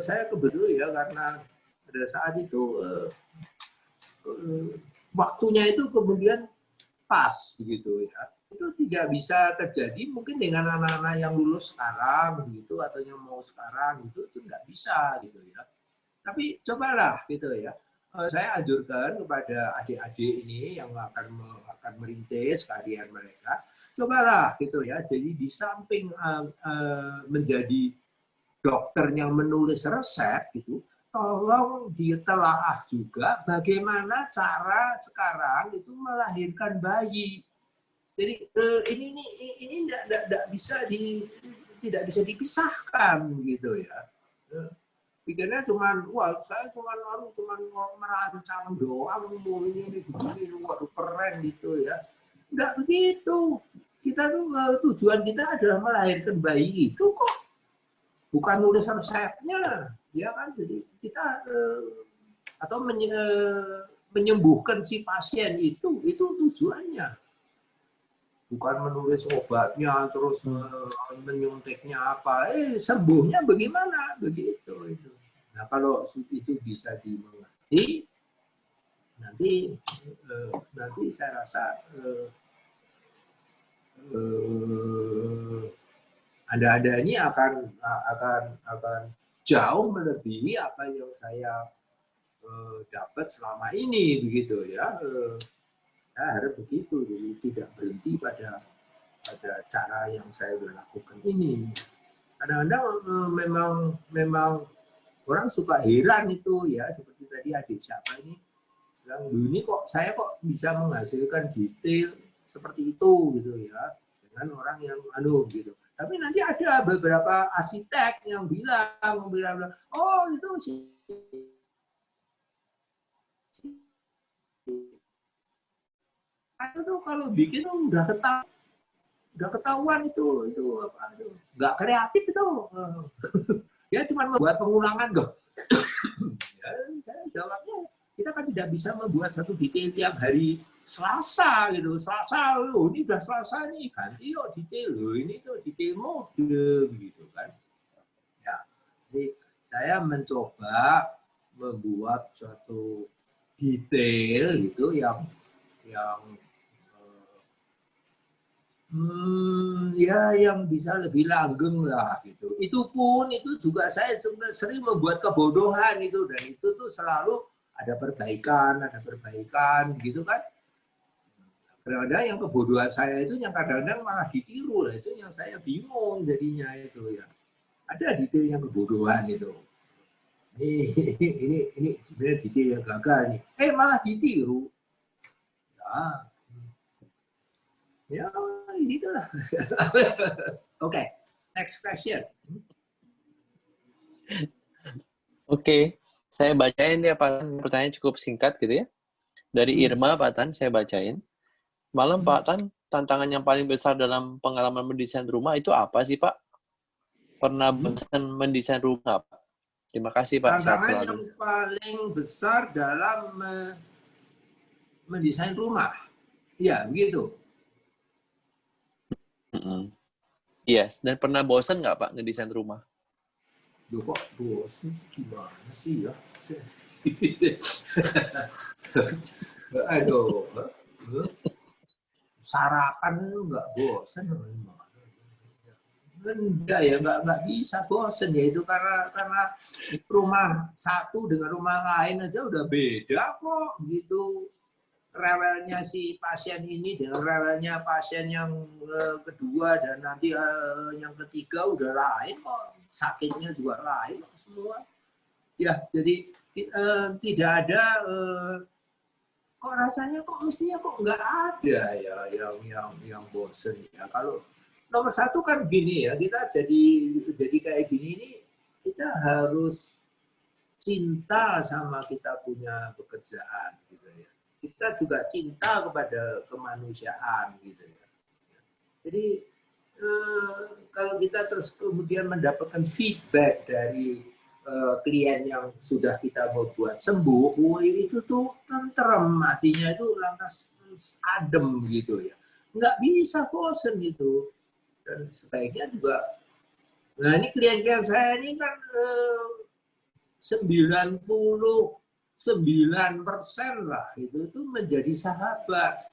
Saya kebetulan ya karena pada saat itu waktunya itu kemudian pas gitu ya. Itu tidak bisa terjadi mungkin dengan anak-anak yang lulus sekarang gitu atau yang mau sekarang gitu, itu nggak bisa gitu ya. Tapi cobalah gitu ya. Saya anjurkan kepada adik-adik ini yang akan merintis karir mereka, cobalah gitu ya. Jadi di samping menjadi dokter yang menulis resep gitu, tolong ditelaah juga bagaimana cara sekarang itu melahirkan bayi. Jadi ini tidak bisa dipisahkan gitu ya. Pikirnya saya cuma merancang doang, ini waduh keren gitu ya. Enggak begitu. Kita tuh tujuan kita adalah melahirkan bayi itu kok. Bukan nulis resepnya, ya kan? Jadi kita atau menyembuhkan si pasien itu tujuannya. Bukan menulis obatnya terus menyuntiknya apa, sembuhnya bagaimana begitu itu. Nah kalau itu bisa dimengerti, nanti saya rasa Anda ini akan jauh melebihi apa yang saya dapat selama ini begitu ya. Saya harap begitu, jadi tidak berhenti pada cara yang saya sudah lakukan ini. Kadang-kadang memang orang suka heran itu ya, seperti tadi adik siapa ini bilang, ini saya kok bisa menghasilkan detail seperti itu gitu ya, dengan orang yang gitu. Tapi nanti ada beberapa arsitek yang bilang, oh itu sih itu kalau bikin udah ketahuan itu apa nggak kreatif itu. Ya cuma membuat pengulangan kok. Ya, saya jawabnya kita kan tidak bisa membuat satu detail tiap hari Selasa gitu. Selasa loh, ini udah Selasa nih, ganti yuk detail loh, ini tuh detail mode gitu kan. Ya, jadi saya mencoba membuat suatu detail gitu yang ya yang bisa lebih langgeng lah gitu. Itu pun itu juga saya sering membuat kebodohan itu, dan itu tuh selalu ada perbaikan gitu kan. Kadang-kadang yang kebodohan saya itu yang kadang-kadang malah ditiru lah, itu yang saya bingung jadinya itu ya. Ada detail yang kebodohan itu. Ini sebenarnya detail yang gagal nih. Malah ditiru. Ya, itulah. Oke, next question. Oke, saya bacain ya Pak Tan. Pertanyaan cukup singkat gitu ya. Dari Irma Pak Tan, saya bacain. Malam Pak Tan, tantangan yang paling besar dalam pengalaman mendesain rumah itu apa sih Pak? Pernah bosan mendesain rumah Pak? Terima kasih Pak. Tantangan yang paling besar dalam mendesain rumah. Ya, begitu. Yes, dan pernah bosan nggak Pak ngedesain rumah? Duh, kok bosan? Gimana sih ya? Aduh, sarapan nggak bosan? Enggak ya, nggak bisa bosan ya, itu karena rumah satu dengan rumah lain aja udah beda kok gitu. Rewelnya si pasien ini dengan rewelnya pasien yang kedua dan nanti yang ketiga udah lain kok, sakitnya juga lain kok semua. Ya, jadi tidak ada kok rasanya kok mestinya kok nggak ada ya yang bosen ya. Kalau nomor satu kan gini ya, kita jadi kayak gini ini kita harus cinta sama kita punya pekerjaan gitu ya. Kita juga cinta kepada kemanusiaan gitu ya. Jadi kalau kita terus kemudian mendapatkan feedback dari klien yang sudah kita mau buat sembuh, itu tuh tentrem, hatinya itu lantas adem gitu ya. Nggak bisa bosen gitu. Dan sebaiknya juga, nah ini klien-klien saya ini kan 99% lah itu menjadi sahabat.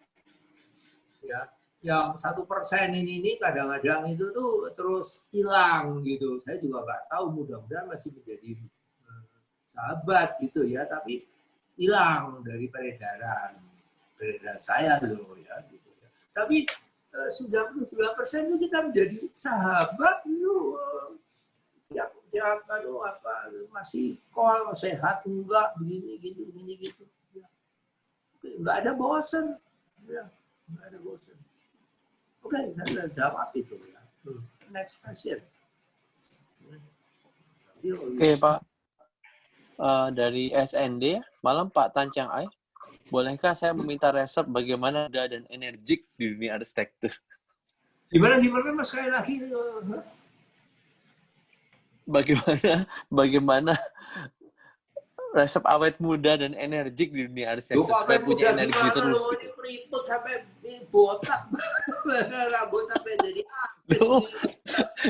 Ya, yang 1% ini kadang-kadang itu tuh terus hilang gitu. Saya juga nggak tahu, mudah-mudahan masih menjadi sahabat gitu ya, tapi hilang dari peredaran saya loh ya. Gitu ya. Tapi 99% itu kita menjadi sahabat itu. Tiap apa masih call sehat enggak begini gitu ya. Enggak ada bosan ya, enggak ada bosan. Oke, saya jawab itu ya. Next question. Oke Pak, dari SND, malam Pak Tan Chiang Ai, bolehkah saya meminta resep bagaimana muda dan energik di dunia arsitektur? Gimana Mas, sekali lagi? Bagaimana resep awet muda dan energik di dunia arsitektur supaya punya energi terus gitu. Ribut sampai botak, rambut sampai jadi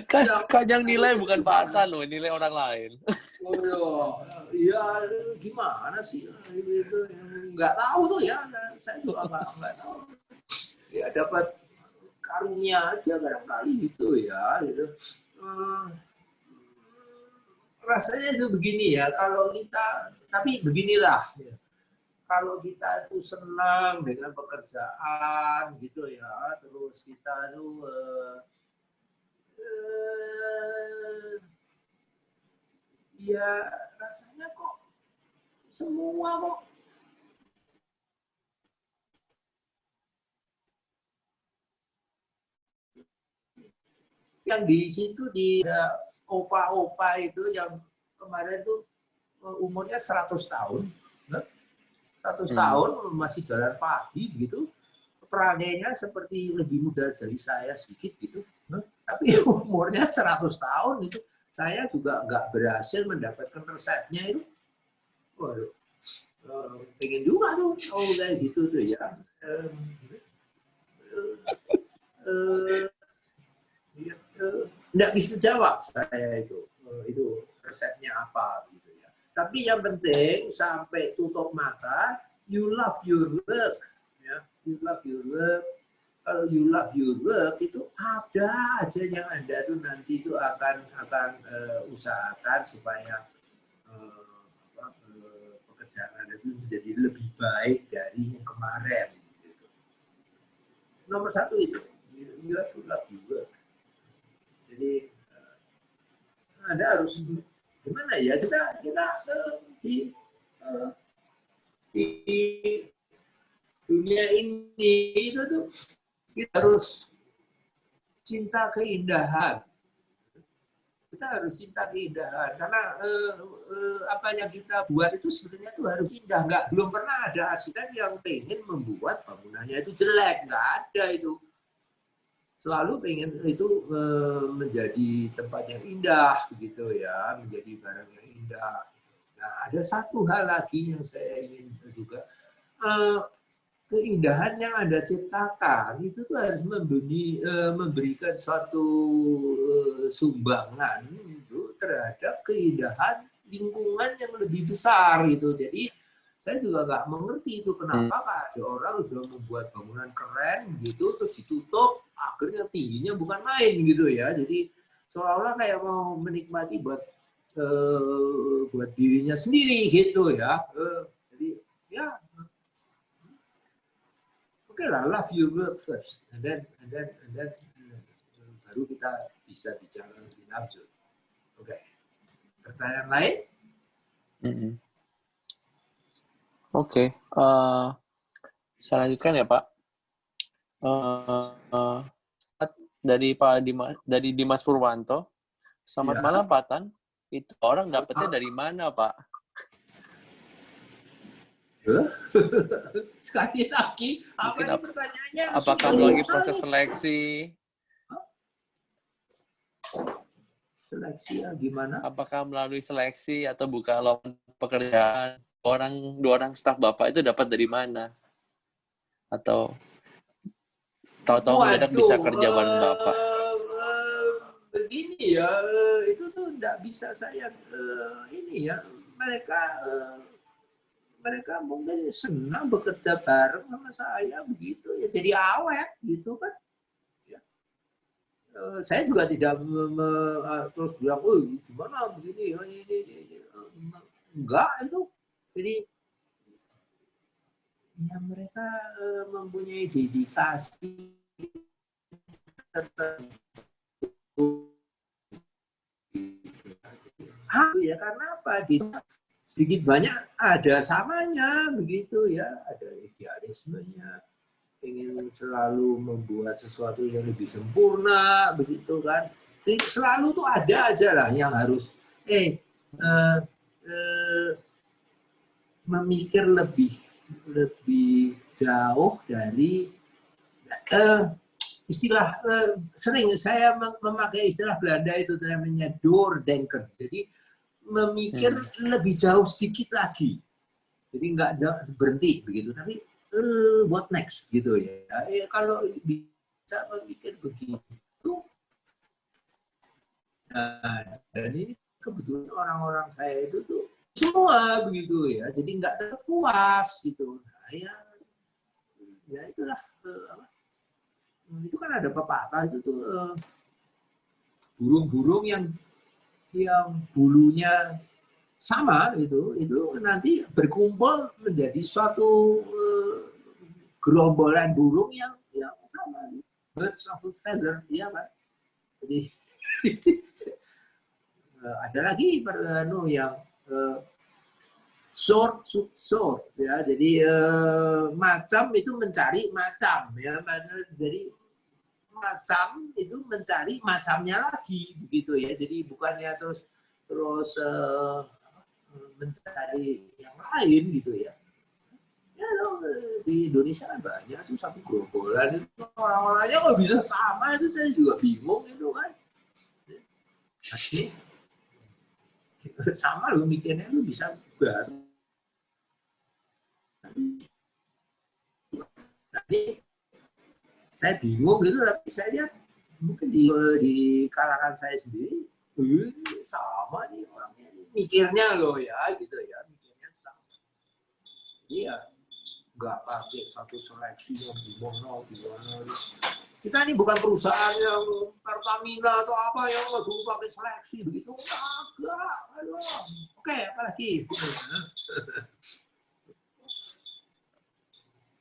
kan yang nilai bukan Pak Tan loh, nilai orang lain. Oh iya, gimana sih itu nggak tahu tuh ya, saya juga nggak tahu. Ya dapat karunia aja barangkali gitu ya, gitu. Rasanya itu begini ya, kalau kita, tapi beginilah ya. Kalau kita itu senang dengan pekerjaan gitu ya, terus kita itu ya rasanya kok semua kok yang di situ di opa-opa itu yang kemarin tuh umurnya 100 tahun. 100 tahun masih jalan pagi gitu. Perannya seperti lebih muda dari saya sedikit gitu. Tapi umurnya 100 tahun itu. Saya juga nggak berhasil mendapatkan resepnya itu. Waduh. Pengen juga tuh. Oh kayak gitu tuh ya. Nggak bisa jawab saya itu resepnya apa gitu ya. Tapi yang penting sampai tutup mata, you love your work, ya, you love your work. Kalau you love your work itu ada aja yang Anda tuh nanti itu akan usahakan supaya pekerjaan Anda itu menjadi lebih baik dari yang kemarin. Gitu. Nomor satu itu, you have to love your work. Jadi Anda harus gimana ya, kita di dunia ini itu tuh kita harus cinta keindahan. Kita harus cinta keindahan karena apa yang kita buat itu sebenarnya itu harus indah. Belum pernah ada arsitek yang pengen membuat bangunannya itu jelek, nggak ada itu. Selalu pengen itu menjadi tempat yang indah begitu ya, menjadi barang yang indah. Nah, ada satu hal lagi yang saya ingin juga, keindahan yang Anda ciptakan itu tuh harus memberikan suatu sumbangan itu terhadap keindahan lingkungan yang lebih besar gitu. Jadi saya juga nggak mengerti itu kenapa ada orang sudah membuat bangunan keren gitu terus ditutup akhirnya tingginya bukan main gitu ya. Jadi seolah-olah kayak mau menikmati buat dirinya sendiri gitu ya. Jadi ya oke lah, love your work first, and then baru kita bisa bicara lebih lanjut. Oke. Pertanyaan lain? Oke, saya lanjutkan ya Pak. Dari Dimas Purwanto. Selamat malam Pak Tan. Itu orang dapetnya dari mana Pak? Sekali lagi, apa ini pertanyaannya? Apakah melalui proses seleksi? Seleksi ya, gimana? Apakah melalui seleksi atau buka lowongan pekerjaan? Dua orang staf Bapak itu dapat dari mana? Atau tahu-tahu mendadak bisa kerja bareng Bapak? Begini ya, itu tuh tidak bisa saya ini ya. Mereka mungkin senang bekerja bareng sama saya begitu ya, jadi awet gitu kan. Ya. Saya juga tidak terus bilang, oh gimana begini, ini. Enggak itu. Jadi ya mereka mempunyai dedikasi tertentu. Ya karena apa? Sedikit banyak ada samanya begitu ya, ada idealismenya, ingin selalu membuat sesuatu yang lebih sempurna begitu kan. Jadi selalu tuh ada aja lah yang harus memikir lebih jauh dari istilah sering saya memakai istilah Belanda itu namanya doordenker. Jadi memikir lebih jauh sedikit lagi. Jadi nggak berhenti begitu, tapi what next gitu ya. Kalau bisa memikir begitu, nah, dan ini kebetulan orang-orang saya itu tuh semua begitu ya, jadi nggak terpuas gitu. Nah, ya itulah itu kan ada pepatah itu tuh burung-burung yang bulunya sama itu nanti berkumpul menjadi suatu gerombolan burung yang sama, birds of a feather, ya kan. Jadi ada lagi yang sort ya, jadi macam itu mencari macam ya, jadi macam itu mencari macamnya lagi begitu ya, jadi bukannya terus mencari yang lain gitu ya. Ya di Indonesia kan banyak tuh satu gerombolan itu orang-orangnya kok bisa sama, itu saya juga bingung itu kan. Sama lo mikirnya lu bisa baru. Nanti saya bingung gitu, tapi saya lihat mungkin di kalangan saya sendiri sama nih orangnya. mikirnya loh ya, gitu ya, mikirnya. Iya, nggak pakai satu seleksi yang gimana. Kita ini bukan perusahaan yang Pertamina atau apa yang dulu pakai seleksi begitu. Enggak, aduh. Oke, apalagi.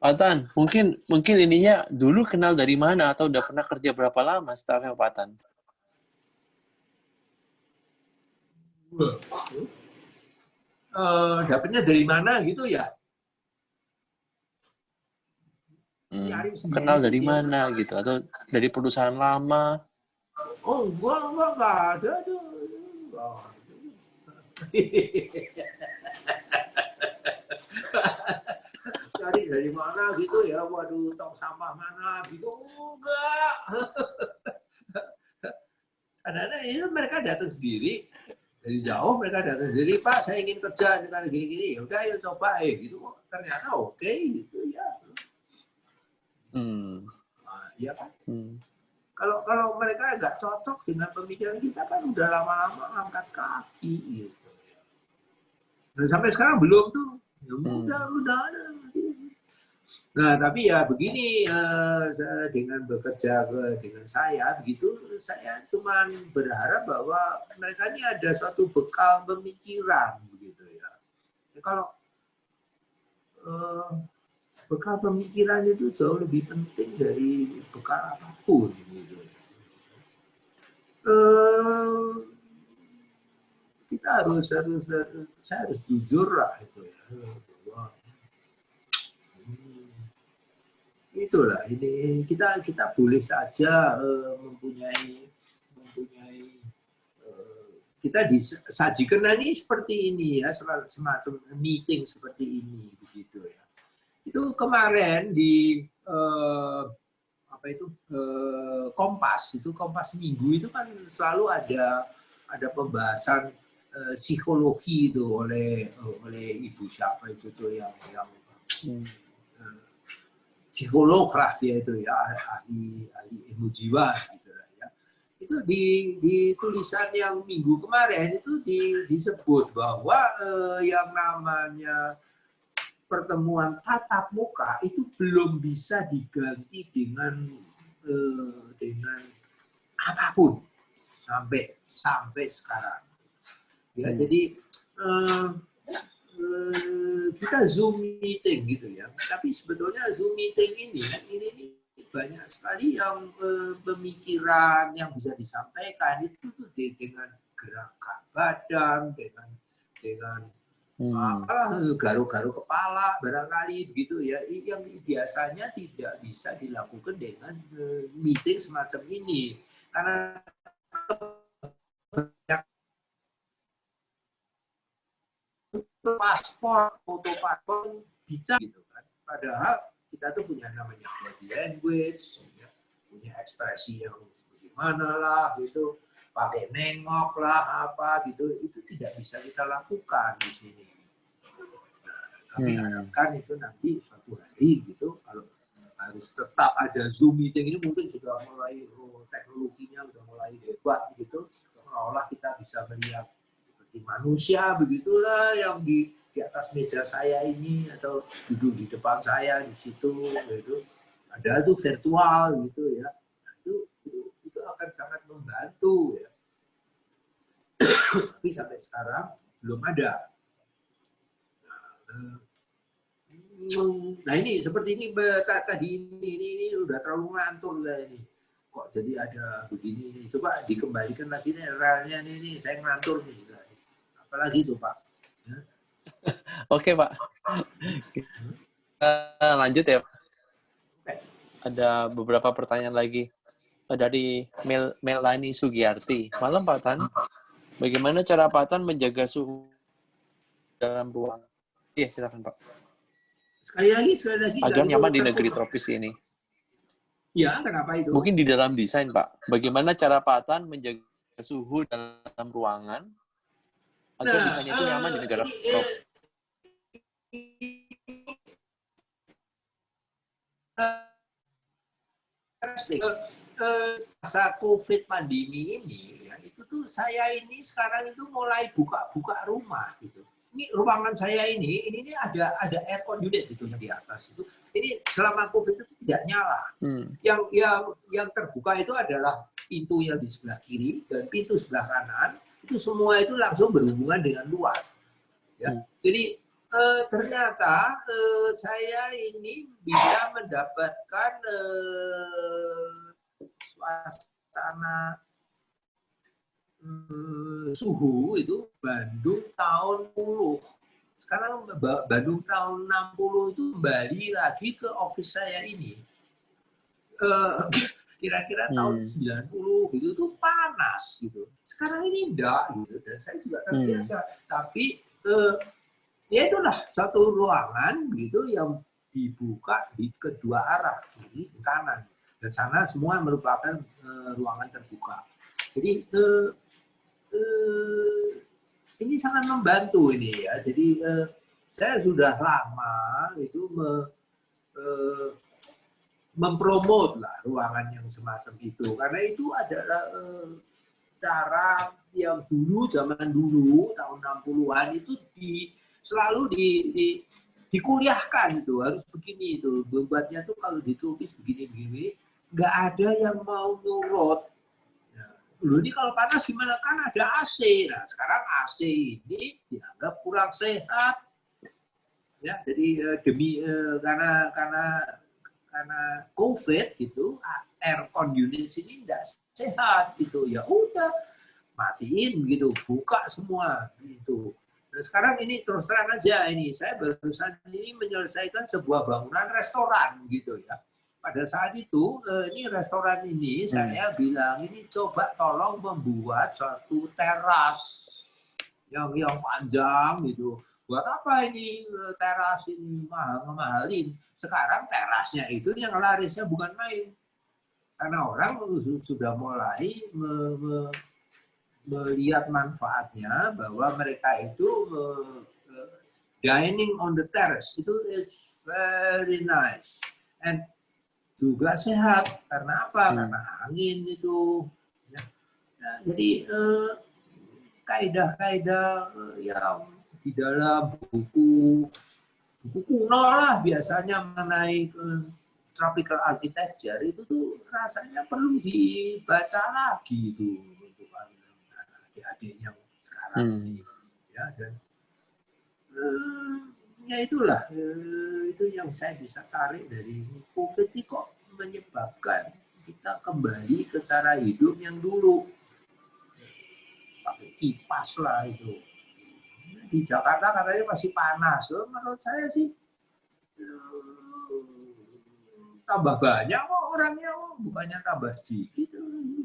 Pak Tan, mungkin ininya dulu kenal dari mana atau udah pernah kerja berapa lama staffnya Pak Tan? Dapatnya dari mana gitu ya? Kenal dari mana gitu atau dari perusahaan lama? Oh, gua nggak ada tuh. Cari dari mana gitu ya? Waduh, tong sampah mana gitu? Enggak. Karena itu mereka datang sendiri dari jauh, mereka datang sendiri. Pak, saya ingin kerja dengan gini-gini. Ya udah, ayo coba gitu. Ternyata oke gitu ya. Nah, iya kan? Kalau mereka nggak cocok dengan pemikiran kita kan udah lama-lama angkat kaki gitu. Dan sampai sekarang belum tuh. Ya, udah ada. Nah, tapi ya begini, dengan bekerja dengan saya begitu, saya cuma berharap bahwa mereka ini ada suatu bekal pemikiran begitu ya. Kalau bekal pemikiran itu jauh lebih penting dari bekal apapun gitu. Kita saya harus jujur lah itu ya. Itulah ini kita boleh saja mempunyai kita disajikan ini seperti ini ya, semacam meeting seperti ini begitu ya. Itu kemarin di Kompas Minggu itu kan selalu ada pembahasan psikologi itu oleh ibu siapa itu tuh yang psikolog lah dia itu ya, ahli ilmu jiwa gitu ya. Itu di tulisan yang minggu kemarin itu disebut bahwa yang namanya pertemuan tatap muka itu belum bisa diganti dengan apapun sampai sekarang. Ya, jadi kita Zoom meeting gitu ya. Tapi sebetulnya Zoom meeting ini banyak sekali yang pemikiran yang bisa disampaikan itu tuh dengan gerakan badan, dengan garuk-garuk kepala barangkali begitu ya, yang biasanya tidak bisa dilakukan dengan meeting semacam ini karena foto paspor bisa gitu kan, padahal kita tuh punya namanya body language, punya ekspresi yang bagaimana lah gitu, pakai nengok lah apa gitu, itu tidak bisa kita lakukan di sini. Kami harapkan itu nanti suatu hari gitu, kalau harus tetap ada Zoom meeting ini mungkin sudah mulai teknologinya sudah mulai hebat gitu, seolah-olah kita bisa melihat seperti manusia begitulah yang di atas meja saya ini atau duduk di depan saya di situ gitu. Ada tuh virtual gitu ya. Nah, itu akan sangat membantu ya. Tapi sampai sekarang belum ada. Nah ini seperti ini tadi ini udah terlalu ngantur lah ini. Kok jadi ada begini nih. Coba dikembalikan lagi nih relnya nih saya ngantur nih. Apalagi itu Pak. Ya. Oke Pak. Lanjut ya. Ada beberapa pertanyaan lagi dari Melani Sugiyarti. Malam Pak Tan. Bagaimana cara Pak Tan menjaga suhu dalam ruang? Iya silakan Pak. Sekali lagi. Agar nyaman di negeri tropis ini. Ya, kenapa itu? Mungkin di dalam desain, Pak. Bagaimana cara Pak Tan menjaga suhu dalam ruangan agar desainnya itu nyaman di negara tropis? masa COVID pandemi ini, ya, itu tuh saya ini sekarang itu mulai buka rumah gitu. Ini ruangan saya ini ada aircon unit itu di atas itu. Ini selama COVID itu tidak nyala. Yang terbuka itu adalah pintu yang di sebelah kiri dan pintu sebelah kanan. Itu semua itu langsung berhubungan dengan luar. Ya. Jadi ternyata saya ini bisa mendapatkan suasana suhu itu Bandung tahun 60. Sekarang Bandung tahun 60 itu kembali lagi ke office saya ini. Kira-kira tahun 90 gitu tuh panas gitu. Sekarang ini enggak gitu. Dan saya juga terbiasa. Tapi ya itulah satu ruangan gitu yang dibuka di kedua arah, kiri dan kanan. Dan sana semua merupakan ruangan terbuka. Jadi ini sangat membantu ini ya. Jadi saya sudah lama itu mempromot lah ruangan yang semacam itu. Karena itu adalah cara yang dulu, zaman dulu, tahun 60-an itu selalu dikuliahkan itu, harus begini itu. Bebannya tuh kalau ditulis begini-begini, nggak ada yang mau nurut. Loh ini kalau panas gimana, kan ada AC. Nah sekarang AC ini dianggap kurang sehat. Ya, jadi karena COVID gitu, aircon unit ini tidak sehat gitu. Ya udah matiin gitu, buka semua gitu. Nah sekarang ini terus terang aja ini, saya barusan ini menyelesaikan sebuah bangunan restoran gitu ya. Pada saat itu, ini restoran ini saya bilang, ini coba tolong membuat suatu teras yang panjang gitu. Buat apa ini teras ini mahal-mahalin? Sekarang terasnya itu yang larisnya bukan main. Karena orang sudah mulai melihat manfaatnya bahwa mereka itu dining on the terrace itu is very nice. And juga sehat. Karena apa? Karena angin itu. Ya. Nah, jadi kaidah-kaidah yang di dalam buku kuno lah biasanya mengenai tropical architecture itu tuh rasanya perlu dibaca lagi itu untuk adik-adik yang sekarang ini. Ya, dan ya itulah itu yang saya bisa tarik dari COVID ini kok menyebabkan kita kembali ke cara hidup yang dulu pakai kipas lah itu. Di Jakarta katanya masih panas, menurut saya sih tambah banyak kok orangnya, bukannya tambah sedikit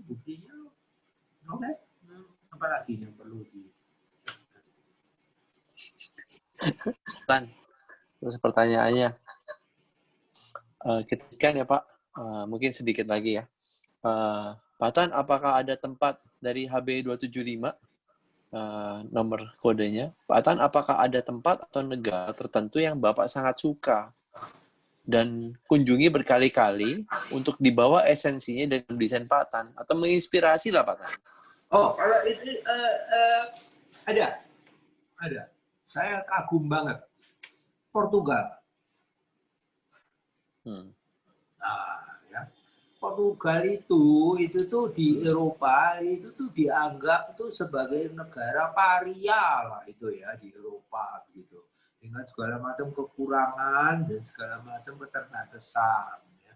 buktinya. Oke, apalagi yang perlu di Terus pertanyaannya, ketika ya Pak, mungkin sedikit lagi ya. Pak Tan, apakah ada tempat dari HB275, nomor kodenya, Pak Tan, apakah ada tempat atau negara tertentu yang Bapak sangat suka dan kunjungi berkali-kali untuk dibawa esensinya dari desain Pak Tan, atau menginspirasi lah Pak Tan? Oh, kalau itu ada. Saya kagum banget. Portugal. Nah, ya. Portugal itu tuh di Eropa itu tuh dianggap tuh sebagai negara paria lah itu ya di Eropa gitu. Dengan segala macam kekurangan dan segala macam keterbatasan. Ya.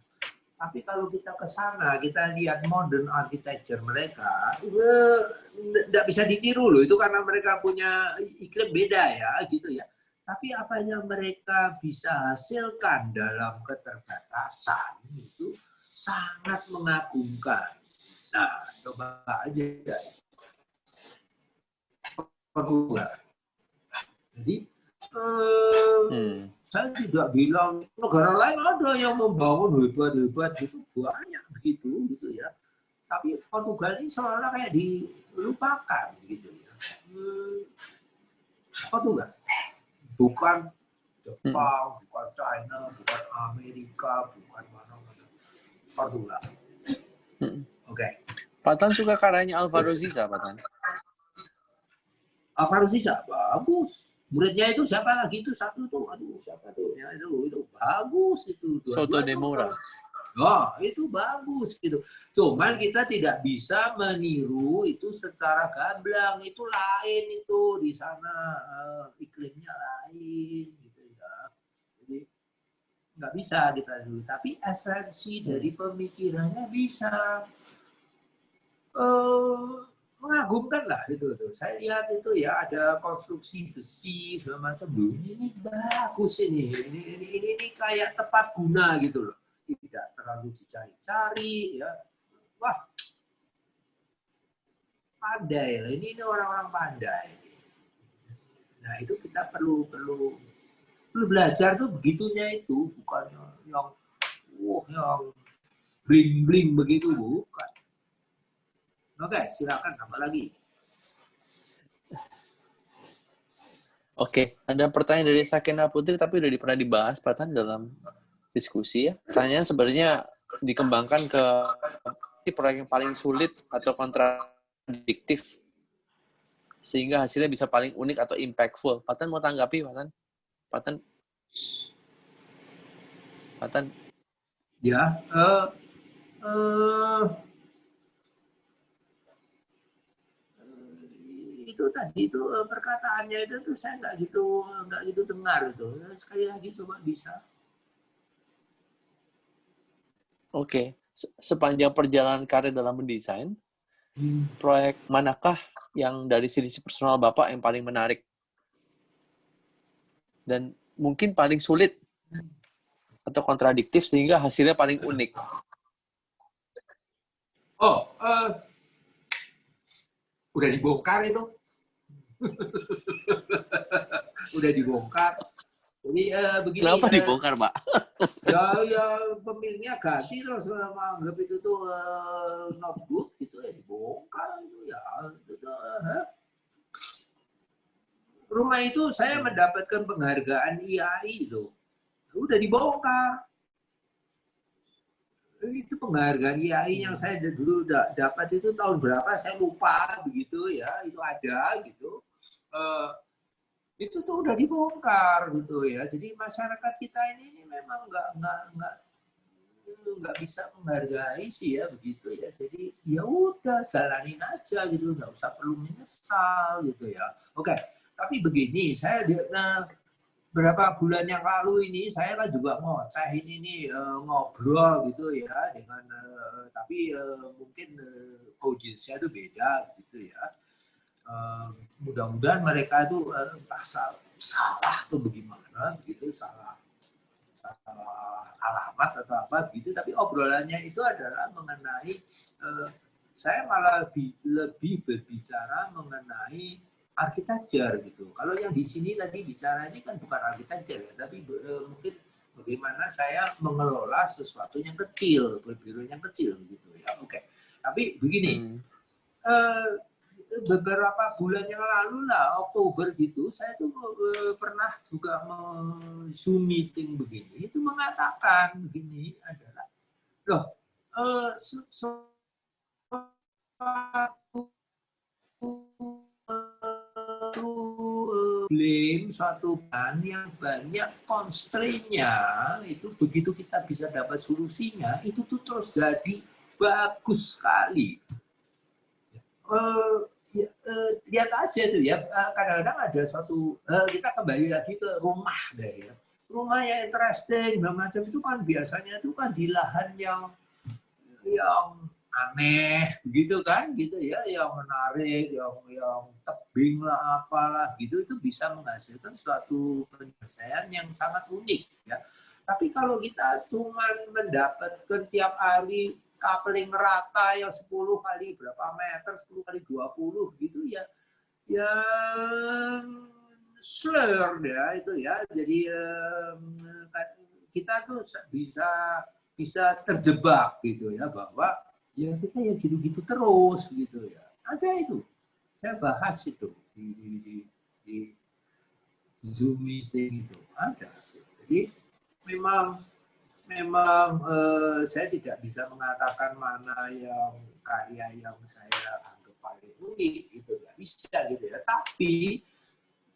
Tapi kalau kita ke sana, kita lihat modern architecture mereka, tidak bisa ditiru loh. Itu karena mereka punya iklim beda ya gitu ya. Tapi apa yang mereka bisa hasilkan dalam keterbatasan itu sangat mengagumkan. Nah, coba aja. Jadi, saya tidak bilang negara lain ada yang membangun hebat-hebat gitu, banyak begitu gitu ya. Tapi Portugal ini seolah kayak dilupakan gitu ya. Portugal. Bukan Jepang, bukan China, bukan Amerika, bukan mana-mana. Portugal. Oke. Pak Tan suka karyanya Alvaro Siza, Pak Tan? Alvaro Siza bagus. Muridnya itu siapa lagi itu satu tuh, aduh siapa tuh ya itu bagus itu. Soto de Moura. Oh, itu bagus gitu. Cuman kita tidak bisa meniru itu secara gamblang, itu lain itu di sana iklimnya lain gitu ya. Jadi nggak bisa kita dulu, tapi esensi dari pemikirannya bisa. Mengagumkan lah itu tuh. Saya lihat itu ya ada konstruksi besi segala macam. Ini bagus ini kayak tepat guna gitu loh. Tidak terlalu dicari-cari ya. Wah, pandai lah. Ini orang-orang pandai. Nah itu kita perlu belajar tuh begitunya itu, bukan yang bling-bling begitu, bukan. Oke, silakan apa lagi? Oke, ada pertanyaan dari Sakina Putri tapi udah pernah dibahas Pak Tan dalam diskusi ya. Pertanyaan sebenarnya dikembangkan ke proyek yang paling sulit atau kontradiktif sehingga hasilnya bisa paling unik atau impactful. Pak Tan mau tanggapi, Pak Tan? Pak Tan? Ya, itu tadi itu perkataannya itu tuh saya nggak gitu dengar itu. Sekali lagi coba bisa. Oke, sepanjang perjalanan karir dalam mendesain, proyek manakah yang dari sisi personal Bapak yang paling menarik dan mungkin paling sulit atau kontradiktif sehingga hasilnya paling unik? Oh, udah dibongkar itu. Udah dibongkar. Jadi begini. Kenapa dibongkar, Pak? Ya pemiliknya ganti terus menganggap itu tuh not good gitu ya dibongkar itu ya. Rumah itu saya mendapatkan penghargaan IAI itu. Udah dibongkar. Itu penghargaan IAI yang saya dulu dapat itu tahun berapa saya lupa begitu ya, itu ada gitu. Itu tuh udah dibongkar gitu ya. Jadi masyarakat kita ini memang nggak bisa menghargai sih ya begitu ya. Jadi ya udah jalanin aja gitu, nggak usah perlu menyesal gitu ya. Oke, tapi begini saya berapa bulan yang lalu ini saya kan juga ngoceh ini ngobrol gitu ya dengan tapi mungkin audiensnya itu beda gitu ya. Mudah-mudahan mereka itu salah atau bagaimana begitu, salah alamat atau apa gitu, tapi obrolannya itu adalah mengenai saya malah lebih berbicara mengenai arsitektur gitu. Kalau yang di sini tadi bicara ini kan bukan arsitektur ya, tapi mungkin bagaimana saya mengelola sesuatu yang kecil, berbiro yang kecil gitu ya. Oke. Tapi begini. Beberapa bulan yang lalu lah, Oktober gitu, saya tuh pernah juga Zoom meeting begini, itu mengatakan begini adalah, loh, suatu bahan yang banyak constraint-nya, itu begitu kita bisa dapat solusinya, itu tuh terus jadi bagus sekali. Lihat aja tuh ya, kadang-kadang ada suatu kita kembali lagi ke rumah deh ya. Rumah yang interesting, macam itu kan biasanya itu kan di lahan yang aneh begitu kan gitu ya, yang menarik, yang tebing lah apalah gitu, itu bisa menghasilkan suatu penyelesaian yang sangat unik ya. Tapi kalau kita cuma mendapatkan tiap hari coupling rata yang 10 kali berapa meter, 10 kali 20 gitu ya, slur ya itu ya. Jadi kita tuh bisa terjebak gitu ya, bahwa ya kita ya gitu-gitu terus gitu ya. Ada itu, saya bahas itu di Zoom meeting itu ada. Jadi memang memang saya tidak bisa mengatakan mana yang karya yang saya anggap paling unik, itu nggak bisa gitu ya. Tapi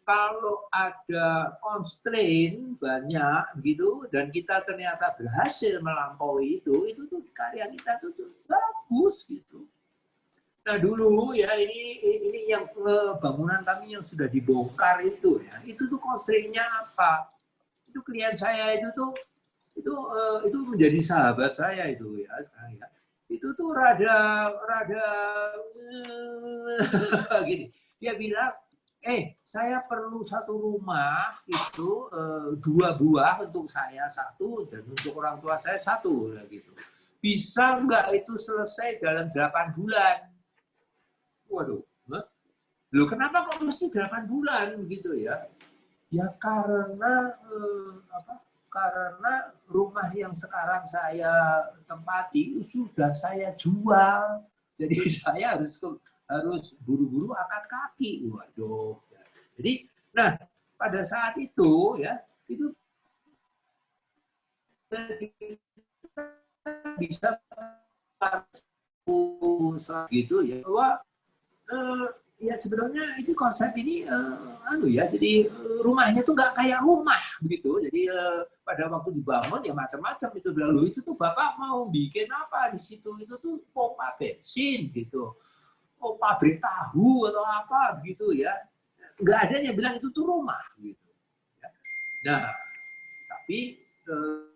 kalau ada constraint banyak gitu dan kita ternyata berhasil melampaui itu tuh karya kita tuh bagus gitu. Nah dulu ya ini yang bangunan kami yang sudah dibongkar itu ya, itu tuh constraint-nya apa? Itu klien saya itu menjadi sahabat saya itu ya sekarang ya. Itu tuh rada gini. Dia bilang, saya perlu satu rumah itu 2 buah untuk saya 1 dan untuk orang tua saya 1 gitu. Bisa nggak itu selesai dalam 8 bulan? Waduh, loh kenapa kok mesti 8 bulan gitu ya? Ya karena karena rumah yang sekarang saya tempati sudah saya jual, jadi saya harus buru-buru angkat kaki. Waduh. Jadi, nah pada saat itu ya itu bisa gitu ya bahwa ya sebenarnya itu konsep ini jadi rumahnya tuh nggak kayak rumah begitu. Jadi pada waktu dibangun ya macam-macam itu bilang, loh itu tuh Bapak mau bikin apa di situ, itu tuh pompa bensin gitu, pabrik tahu atau apa begitu ya. Nggak ada yang bilang itu tuh rumah gitu. Nah, tapi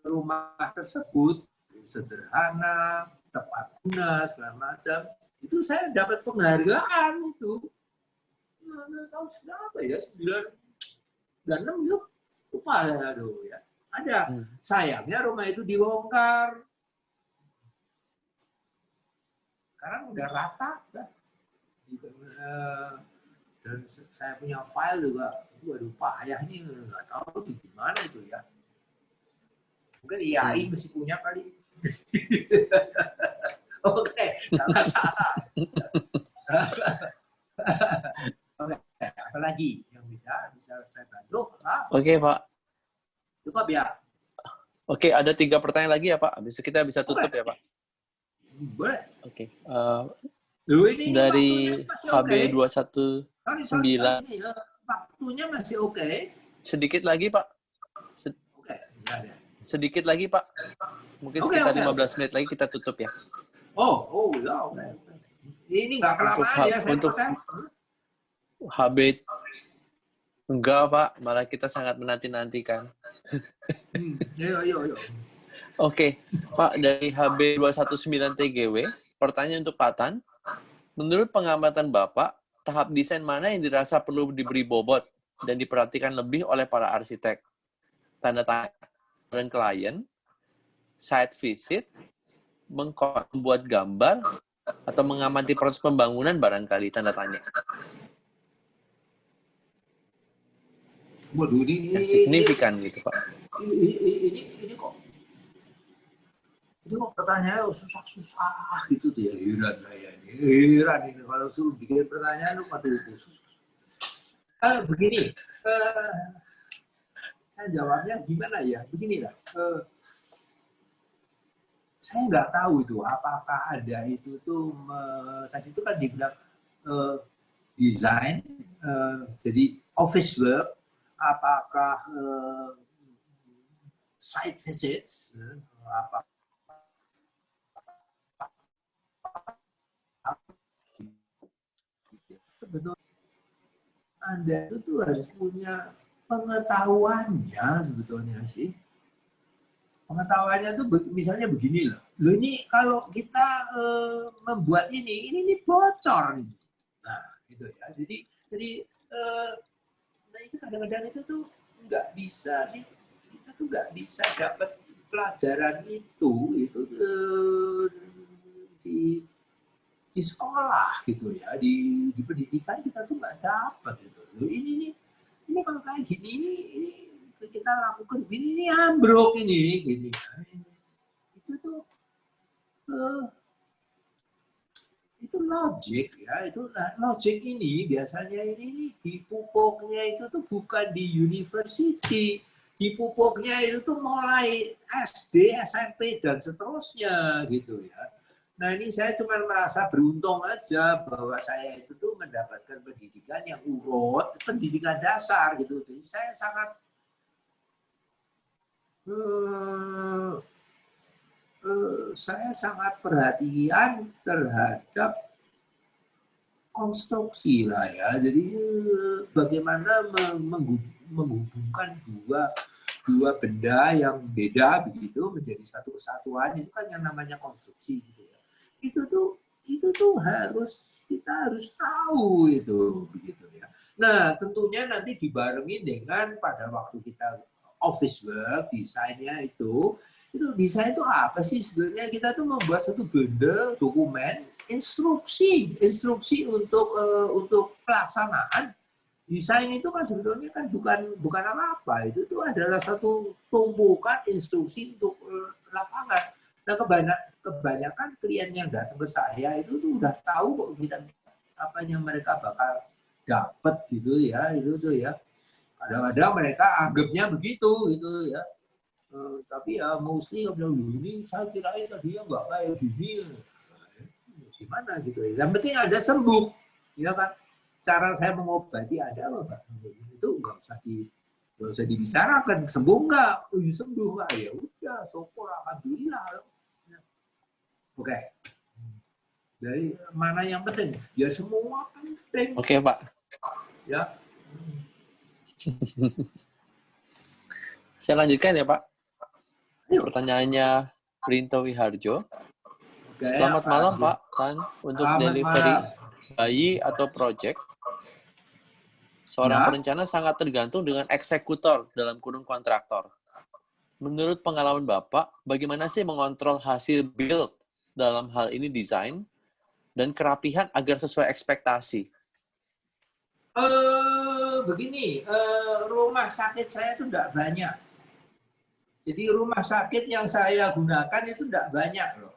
rumah tersebut sederhana, tepat guna segala macam. Itu saya dapat penghargaan itu. Tahun berapa ya? 96 itu. Lupa aduh ya. Ada. Sayangnya rumah itu dibongkar. Sekarang udah rata. Dan saya punya file juga. Waduh, payah ini nggak tahu di mana itu ya. Mungkin IAI masih punya kali. Oke, nggak masalah. Oke, apa lagi yang bisa saya bantu? Oke, Pak. Cukup ya? Oke, ada 3 pertanyaan lagi ya, Pak. Habis kita bisa tutup ya, Pak. Boleh. Oke. Ini dari HB219. Waktunya masih oke. Sedikit lagi, Pak. Oke, ya. Sedikit lagi, Pak. Mungkin sekitar 15 menit lagi kita tutup ya. Oh ya, oke. Ini nggak kelamaan ya. Untuk HB enggak, Pak. Malah kita sangat menanti-nantikan. Yo. Oke, Pak, dari HB219 TGW, pertanyaan untuk Pak Tan. Menurut pengamatan Bapak, tahap desain mana yang dirasa perlu diberi bobot dan diperhatikan lebih oleh para arsitek? Tanda tanya dan klien, site visit, membuat gambar, atau mengamati proses pembangunan barangkali, tanda tanya. Waduh, ini yang signifikan gitu, Pak. Ini kok pertanyaannya susah-susah gitu tuh ya. Heran saya ini. Heran ini kalau suruh bikin pertanyaan lu pada khusus. Begini, saya jawabnya gimana ya? Beginilah. Saya nggak tahu itu apakah ada itu tuh tadi itu kan dibilang desain, jadi office work, apakah site visits, apa sebetulnya Anda itu tuh harus punya pengetahuannya sebetulnya sih. Pengetahuannya tuh misalnya begini loh. Loh ini kalau kita membuat ini bocor nih. Nah, gitu ya. Jadi nah itu kadang-kadang itu tuh nggak bisa nih. Kita tuh nggak bisa dapat pelajaran itu di sekolah gitu ya. Di pendidikan kita tuh nggak dapat gitu. Loh ini kalau kayak gini ini kita lakukan ini ambruk ini gini. Itu tuh itu logik ya, itu logik ini biasanya ini di pupuknya itu tuh bukan di university dipupuknya itu tuh mulai SD, SMP dan seterusnya gitu ya. Nah ini saya cuma merasa beruntung aja bahwa saya itu tuh mendapatkan pendidikan yang urut, pendidikan dasar gitu. Jadi saya sangat perhatian terhadap konstruksi lah ya. Jadi bagaimana menghubungkan dua benda yang beda begitu menjadi satu kesatuan, itu kan yang namanya konstruksi gitu ya. Itu tuh kita harus tahu itu begitu ya. Nah, tentunya nanti dibarengi dengan pada waktu kita office work, desainnya itu desain itu apa sih sebenarnya? Kita tuh membuat satu bundle dokumen instruksi untuk pelaksanaan. Desain itu kan sebetulnya kan bukan apa-apa, itu tuh adalah satu tumpukan instruksi untuk lapangan. Nah, kebanyakan klien yang datang ke saya itu tuh udah tahu kok apa yang mereka bakal dapat gitu ya, itu tuh ya. Kadang-kadang mereka anggapnya begitu gitu ya. Tapi ya mostly kalau ini saya kirain tadinya nggak kayak gini. Gimana gitu ya. Yang penting ada sembuh, ya kan? Cara saya mengobati ada apa, Pak? Itu nggak usah dibicarakan. Sembuh nggak? Sembuh nggak? Ya udah, syukur, alhamdulillah. Oke. Dari mana yang penting? Ya semua penting. Oke, Pak. Ya. Saya lanjutkan ya, Pak. Pertanyaannya Rinto Wiharjo. Oke, Selamat malam, Pak Tan. Untuk delivery bayi atau project, seorang perencana sangat tergantung dengan eksekutor dalam kurung kontraktor. Menurut pengalaman Bapak, bagaimana sih mengontrol hasil build dalam hal ini desain dan kerapihan agar sesuai ekspektasi? Begini, rumah sakit saya itu tidak banyak. Jadi rumah sakit yang saya gunakan itu tidak banyak loh.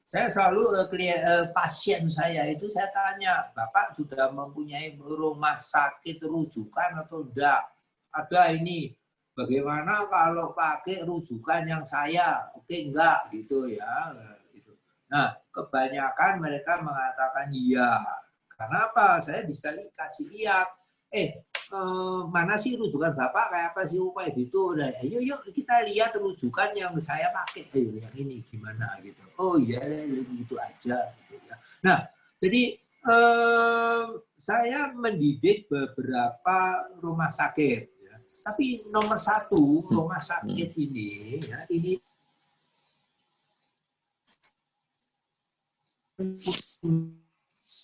Saya selalu pasien saya itu saya tanya, Bapak sudah mempunyai rumah sakit rujukan atau tidak? Ada ini. Bagaimana kalau pakai rujukan yang saya? Oke, enggak gitu ya. Nah, kebanyakan mereka mengatakan iya. Kenapa? Saya bisa kasih lihat. Mana sih rujukan Bapak kayak apa sih kayak gitu. Nah, yuk kita lihat rujukan yang saya pakai. Yang ini gimana gitu. Oh iya, gitu aja. Gitu ya. Nah, jadi saya mendidik beberapa rumah sakit. Ya. Tapi nomor satu rumah sakit ini, ya, ini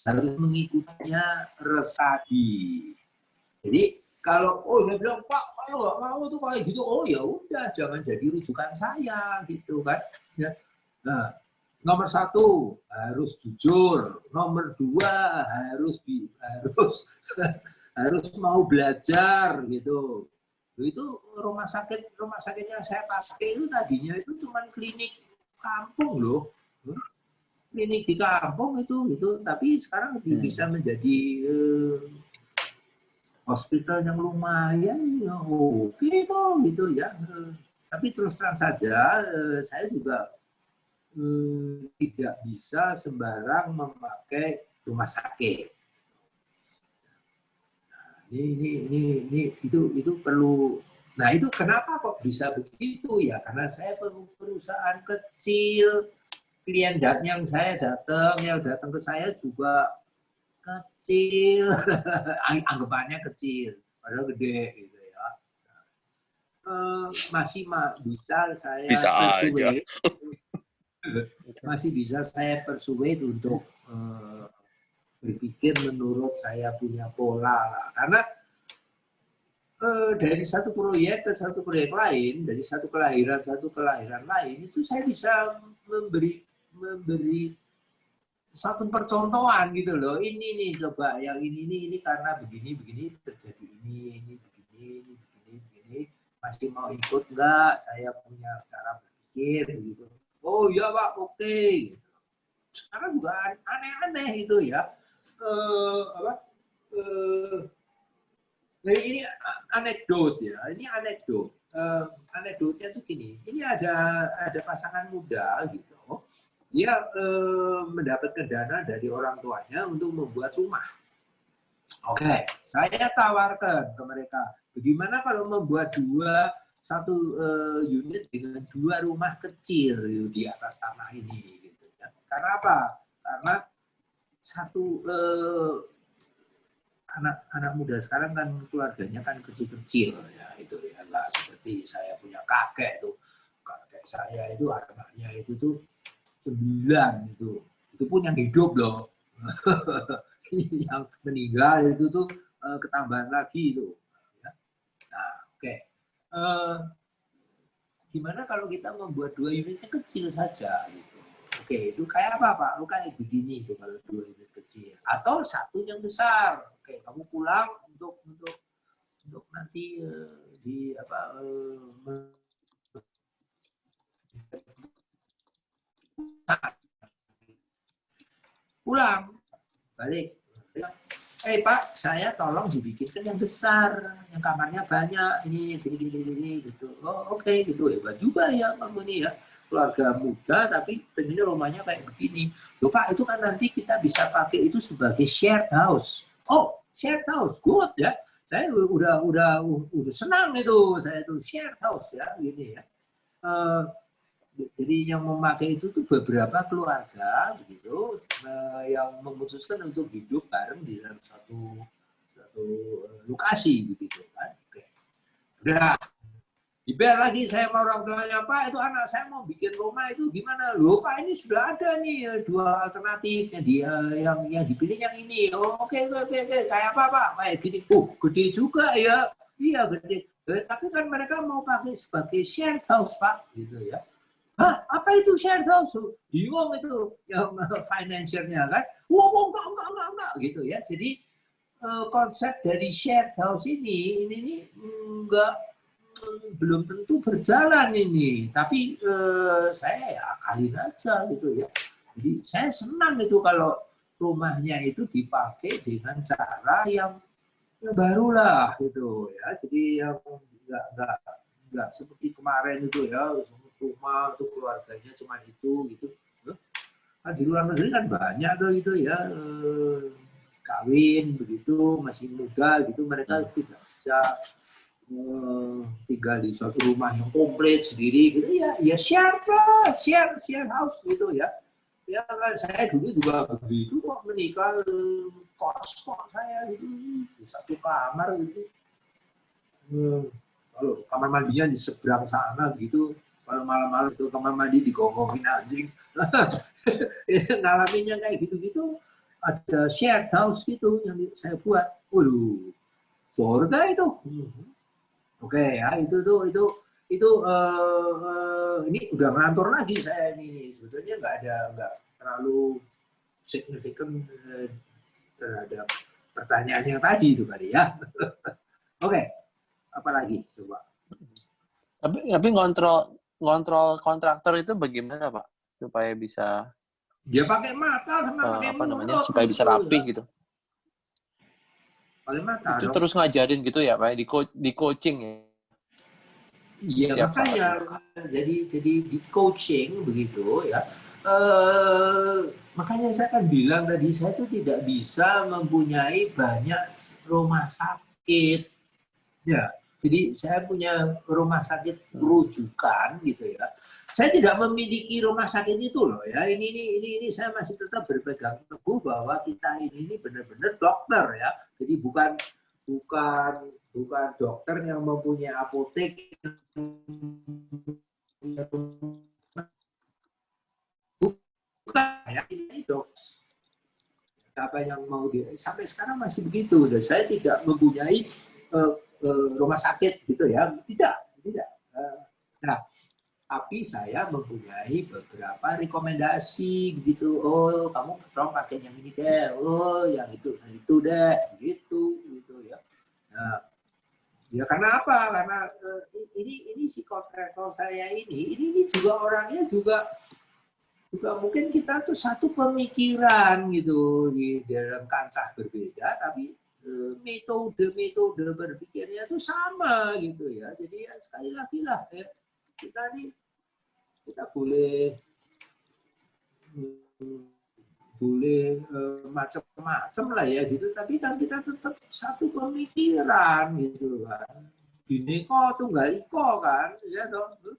harus mengikutinya resadi. Jadi kalau saya bilang Pak saya nggak mau tuh kayak gitu, oh ya udah jangan jadi rujukan saya gitu kan. Ya. Nah, nomor satu harus jujur, nomor dua harus mau belajar gitu. Itu rumah sakit yang saya pakai itu tadinya itu cuma klinik kampung loh. Klinik di kampung itu tapi sekarang bisa menjadi hospital yang lumayan ya, oke kok gitu ya. Tapi terus terang saja saya juga tidak bisa sembarang memakai rumah sakit. Nah, ini itu perlu. Nah, itu kenapa kok bisa begitu ya? Karena saya perusahaan kecil. Klien yang datang ke saya juga kecil, anggapannya kecil, padahal gede gitu ya. Masih bisa saya persuade, masih bisa saya persuade untuk berpikir menurut saya punya pola lah. Karena dari satu proyek ke satu proyek lain, dari satu kelahiran lain, itu saya bisa memberi satu percontohan gitu loh. Ini nih coba yang ini karena begini terjadi ini begini. Masih mau ikut enggak? Saya punya cara berpikir gitu. Oh iya Pak, oke. Sekarang juga aneh-aneh itu ya. Nah, ini anekdot ya, ini anekdot. Anekdotnya tuh gini, ini ada pasangan muda gitu, dia mendapatkan dana dari orang tuanya untuk membuat rumah. Oke, saya tawarkan ke mereka, bagaimana kalau membuat satu unit dengan 2 rumah kecil di atas tanah ini, gitu ya. Karena apa? Karena satu anak muda sekarang kan keluarganya kan kecil-kecil ya, itu ya, nggak seperti saya punya kakek saya itu anaknya itu tuh 9 itu pun yang hidup loh. Yang meninggal itu tuh ketambahan lagi itu. Nah, oke. Gimana kalau kita membuat 2 unitnya kecil saja gitu. Oke, itu kayak apa Pak? Oh, kayak begini itu kalau 2 unit kecil. Atau satu yang besar. Oke, kamu pulang untuk nanti di apa pulang balik. Pak, saya tolong dibikinkan yang besar, yang kamarnya banyak, ini gini gitu. Oh oke, gitu hebat juga ya kamu ini ya, keluarga muda tapi pengennya rumahnya kayak begini. Loh Pak, itu kan nanti kita bisa pakai itu sebagai shared house. Oh, shared house, good ya. Saya udah senang itu, saya itu shared house ya, gini ya. Jadi yang memakai itu tuh beberapa keluarga begitu yang memutuskan untuk hidup bareng di dalam satu lokasi begitu kan. Oke. Udah dibayar lagi saya sama orang tuanya, Pak itu anak saya mau bikin rumah itu gimana? Loh Pak, ini sudah ada nih 2 alternatifnya, dia yang dipilih yang ini. Oh oke. Kayak apa Pak? Kayak gini. Oh gede juga ya. Iya gede. Tapi kan mereka mau pakai sebagai shared house Pak gitu ya. Hah, apa itu shared house? Bingung itu yang financialnya kan. Wow, enggak gitu ya. Jadi konsep dari shared house ini enggak, belum tentu berjalan ini. Tapi saya ya akalin aja gitu ya. Jadi saya senang itu kalau rumahnya itu dipakai dengan cara yang barulah gitu ya. Jadi yang enggak seperti kemarin itu ya. Rumah untuk keluarganya cuma itu gitu. Nah, di luar negeri kan banyak tuh itu ya kawin begitu masih muda gitu, mereka tidak bisa tinggal di suatu rumah yang komplit sendiri gitu ya share house gitu ya. Ya kan saya dulu juga begitu kok, menikah kos saya gitu di satu kamar gitu. Kalau kamar mandinya di seberang sana gitu. Kalau malam-malam itu kamar mandi digongongin anjing. Ngalaminnya kayak gitu-gitu. Ada shared house gitu yang saya buat. Waduh, surga itu. Oke ya, itu ini udah ngelantur lagi saya ini. Sebetulnya nggak terlalu signifikan terhadap pertanyaan yang tadi itu kali ya. Oke, apalagi coba. Tapi ngontrol kontraktor itu bagaimana Pak supaya bisa dia pakai mata sama pakai mulut supaya bisa rapi gitu. Pakai mata itu dong. Terus ngajarin gitu ya Pak di coaching ya. Iya makanya jadi di coaching begitu ya. Makanya saya kan bilang tadi saya tuh tidak bisa mempunyai banyak rumah sakit ya. Jadi saya punya rumah sakit rujukan gitu ya. Saya tidak memiliki rumah sakit itu loh ya. Ini saya masih tetap berpegang teguh bahwa kita ini benar-benar dokter ya. Jadi bukan dokter yang mempunyai apotek. Bukan ya, ini dok. Apa yang mau sampai sekarang masih begitu. Dan saya tidak mempunyai rumah sakit gitu ya, tidak. Nah, tapi saya mempunyai beberapa rekomendasi gitu. Oh, kamu tolong pakai yang ini deh. Oh, yang itu deh, gitu ya. Nah, ya karena apa? Karena ini si kontraktor saya ini juga orangnya juga mungkin kita tuh satu pemikiran gitu di dalam kancah berbeda, tapi metode berpikirnya itu sama gitu ya. Jadi ya, sekali lagi lah ya, kita boleh macam-macam lah ya gitu, tapi kan kita tetap satu pemikiran gitu kan. Bineka Tunggal Ika kan, ya dong.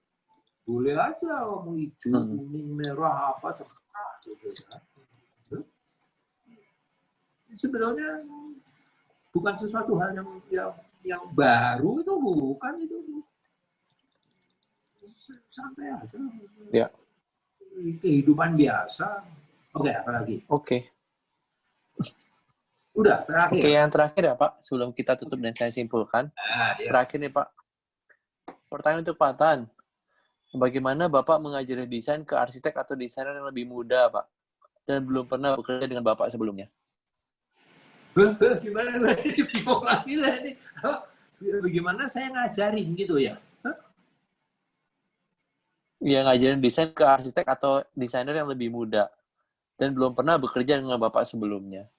Boleh aja mau hijau, kuning, merah apa terserah gitu kan. Sebetulnya bukan sesuatu hal yang baru, itu bukan, itu santai aja. Ya. Kehidupan biasa. Oke, apa lagi? Oke. Udah, terakhir. Oke, yang terakhir ya Pak, sebelum kita tutup dan saya simpulkan. Ya. Terakhir nih Pak, pertanyaan untuk Pak Tan. Bagaimana Bapak mengajari desain ke arsitek atau desainer yang lebih muda, Pak? Dan belum pernah bekerja dengan Bapak sebelumnya. Gimana bingung lagi lah ini? Bagaimana saya ngajarin gitu ya? Ya, ngajarin desain ke arsitek atau desainer yang lebih muda dan belum pernah bekerja dengan Bapak sebelumnya.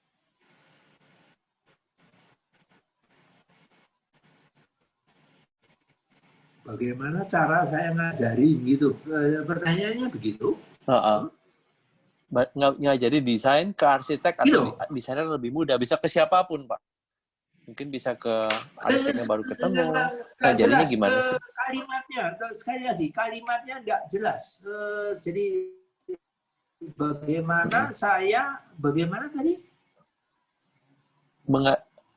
Bagaimana cara saya ngajarin gitu? Pertanyaannya begitu? Ngajari desain ke arsitek atau desainer lebih muda, bisa ke siapapun Pak, mungkin bisa ke arsitek yang baru ketemu. Ngajarinya gimana sih? Kalimatnya sekali lagi, kalimatnya nggak jelas. Jadi bagaimana tadi?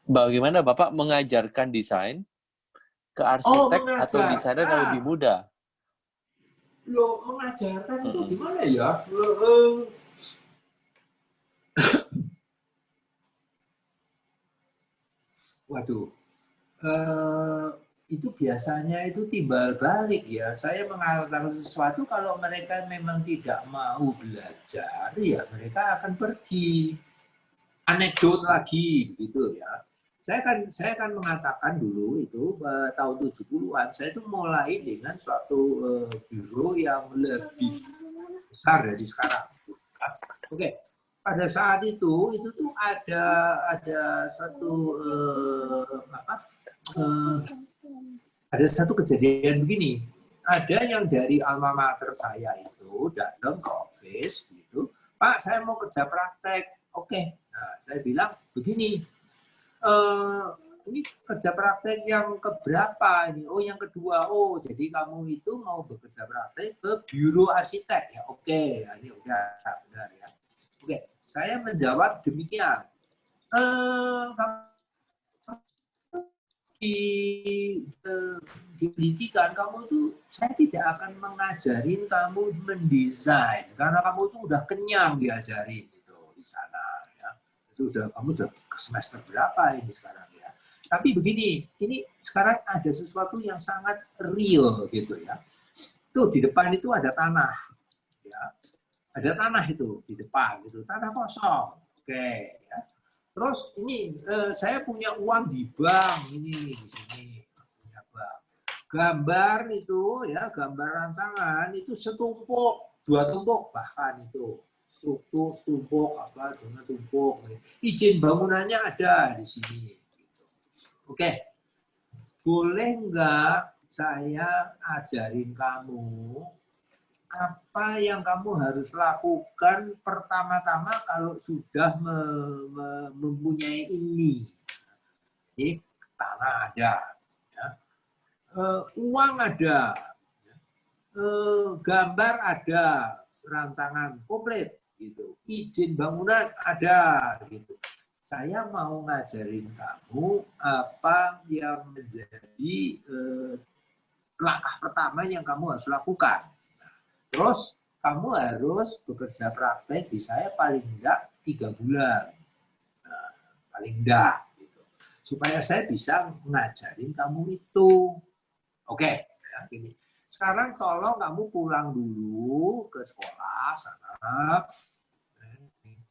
Bagaimana Bapak mengajarkan desain ke arsitek atau desainer yang lebih muda? Loh, mengajarkan itu gimana ya? Waduh, itu biasanya itu timbal balik ya. Saya mengatakan sesuatu, kalau mereka memang tidak mau belajar, ya mereka akan pergi. Anekdot lagi, begitu ya. Saya kan mengatakan dulu itu tahun 70-an, saya itu mulai dengan suatu biro yang lebih besar dari sekarang. Oke. Pada saat itu tuh ada satu kejadian begini. Ada yang dari alma mater saya itu datang ke office gitu, Pak, saya mau kerja praktek. Oke. Nah, saya bilang begini, ini kerja praktek yang keberapa ini? Oh, yang kedua. Oh, jadi kamu itu mau bekerja praktek ke biro arsitek ya? Oke, ini udah benar ya. Oke. Saya menjawab demikian. Di pendidikan kamu itu, saya tidak akan mengajarin kamu mendesain karena kamu itu udah kenyang diajarin itu di sana ya. Itu kamu sudah ke semester berapa ini sekarang ya. Tapi begini, ini sekarang ada sesuatu yang sangat real gitu ya. Tuh di depan itu ada tanah ya. Ada tanah itu di depan, itu tanah kosong. Oke, ya. Terus ini saya punya uang di bank ini di sini, punya bank. Gambar itu ya, gambar rancangan itu setumpuk, 2 tumpuk bahkan itu. Struktur, tumpuk apa, dengan tumpuk. Izin bangunannya ada di sini. Oke, boleh nggak saya ajarin kamu apa yang kamu harus lakukan pertama-tama kalau sudah mempunyai ini? Tanah ada, ya. Uang ada, ya. Gambar ada, rancangan komplit, gitu. Izin bangunan ada, gitu. Saya mau ngajarin kamu apa yang menjadi langkah pertama yang kamu harus lakukan. Terus kamu harus bekerja praktek di saya paling enggak 3 bulan. Nah, paling enggak. Gitu. Supaya saya bisa ngajarin kamu itu. Oke. Ya, gini. Sekarang tolong kamu pulang dulu ke sekolah sana.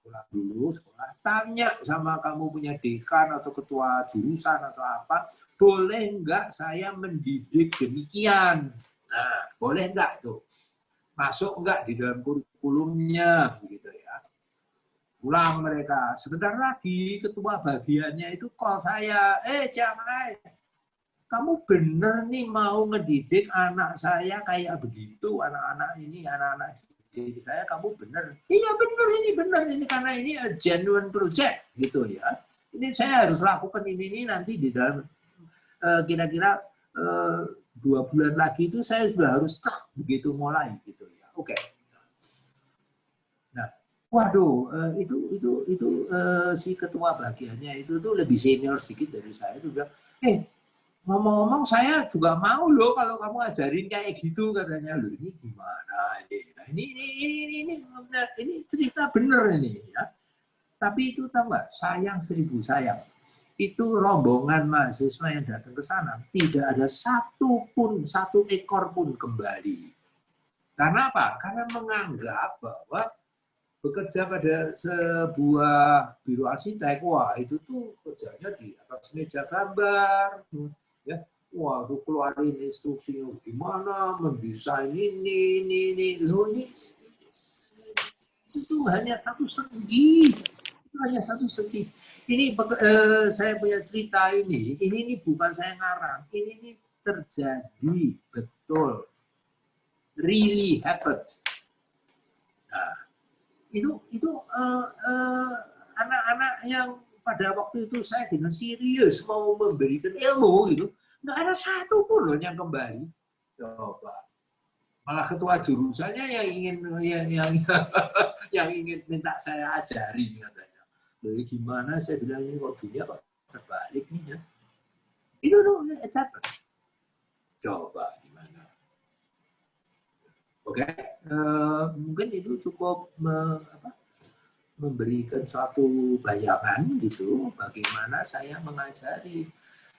Pulang dulu sekolah. Tanya sama kamu punya dekan atau ketua jurusan atau apa. Boleh enggak saya mendidik demikian? Nah, boleh enggak tuh? Masuk enggak di dalam kurikulumnya begitu ya. Pulang mereka. Sebentar lagi ketua bagiannya itu call saya, jangan, kamu bener nih mau ngedidik anak saya kayak begitu, anak-anak ini, anak-anak didik saya, kamu bener. Iya bener ini karena ini a genuine project gitu ya. Ini saya harus lakukan ini nanti di dalam kira-kira 2 bulan lagi itu saya sudah harus begitu mulai gitu ya. Oke. Nah, waduh, itu si ketua bagiannya itu tuh lebih senior sedikit dari saya, itu bilang, ngomong-ngomong saya juga mau loh kalau kamu ajarin kayak gitu, katanya. Loh ini gimana ini? Ini cerita bener ini ya. Tapi itu tahu nggak, sayang 1000 sayang. Itu rombongan mahasiswa yang datang ke sana tidak ada satu ekor pun kembali. Karena apa? Karena menganggap bahwa bekerja pada sebuah biro arsitek, wah itu tuh kerjanya di atas meja gambar, ya, wah itu keluarin instruksinya gimana, mendesain ini, loh ini itu hanya satu segi. Ini saya punya cerita ini bukan saya ngarang, ini terjadi betul, really happened. Nah, itu anak-anak yang pada waktu itu saya dengan serius mau memberikan ilmu gitu, nggak ada satu pun loh yang kembali. Coba, malah ketua jurusannya yang ingin minta saya ajarin katanya. Loh, gimana saya bilang ini kok dunia kok terbalik nih ya? Itu tuh etapa. Coba gimana? Oke, mungkin itu cukup memberikan suatu bayangan gitu bagaimana saya mengajari.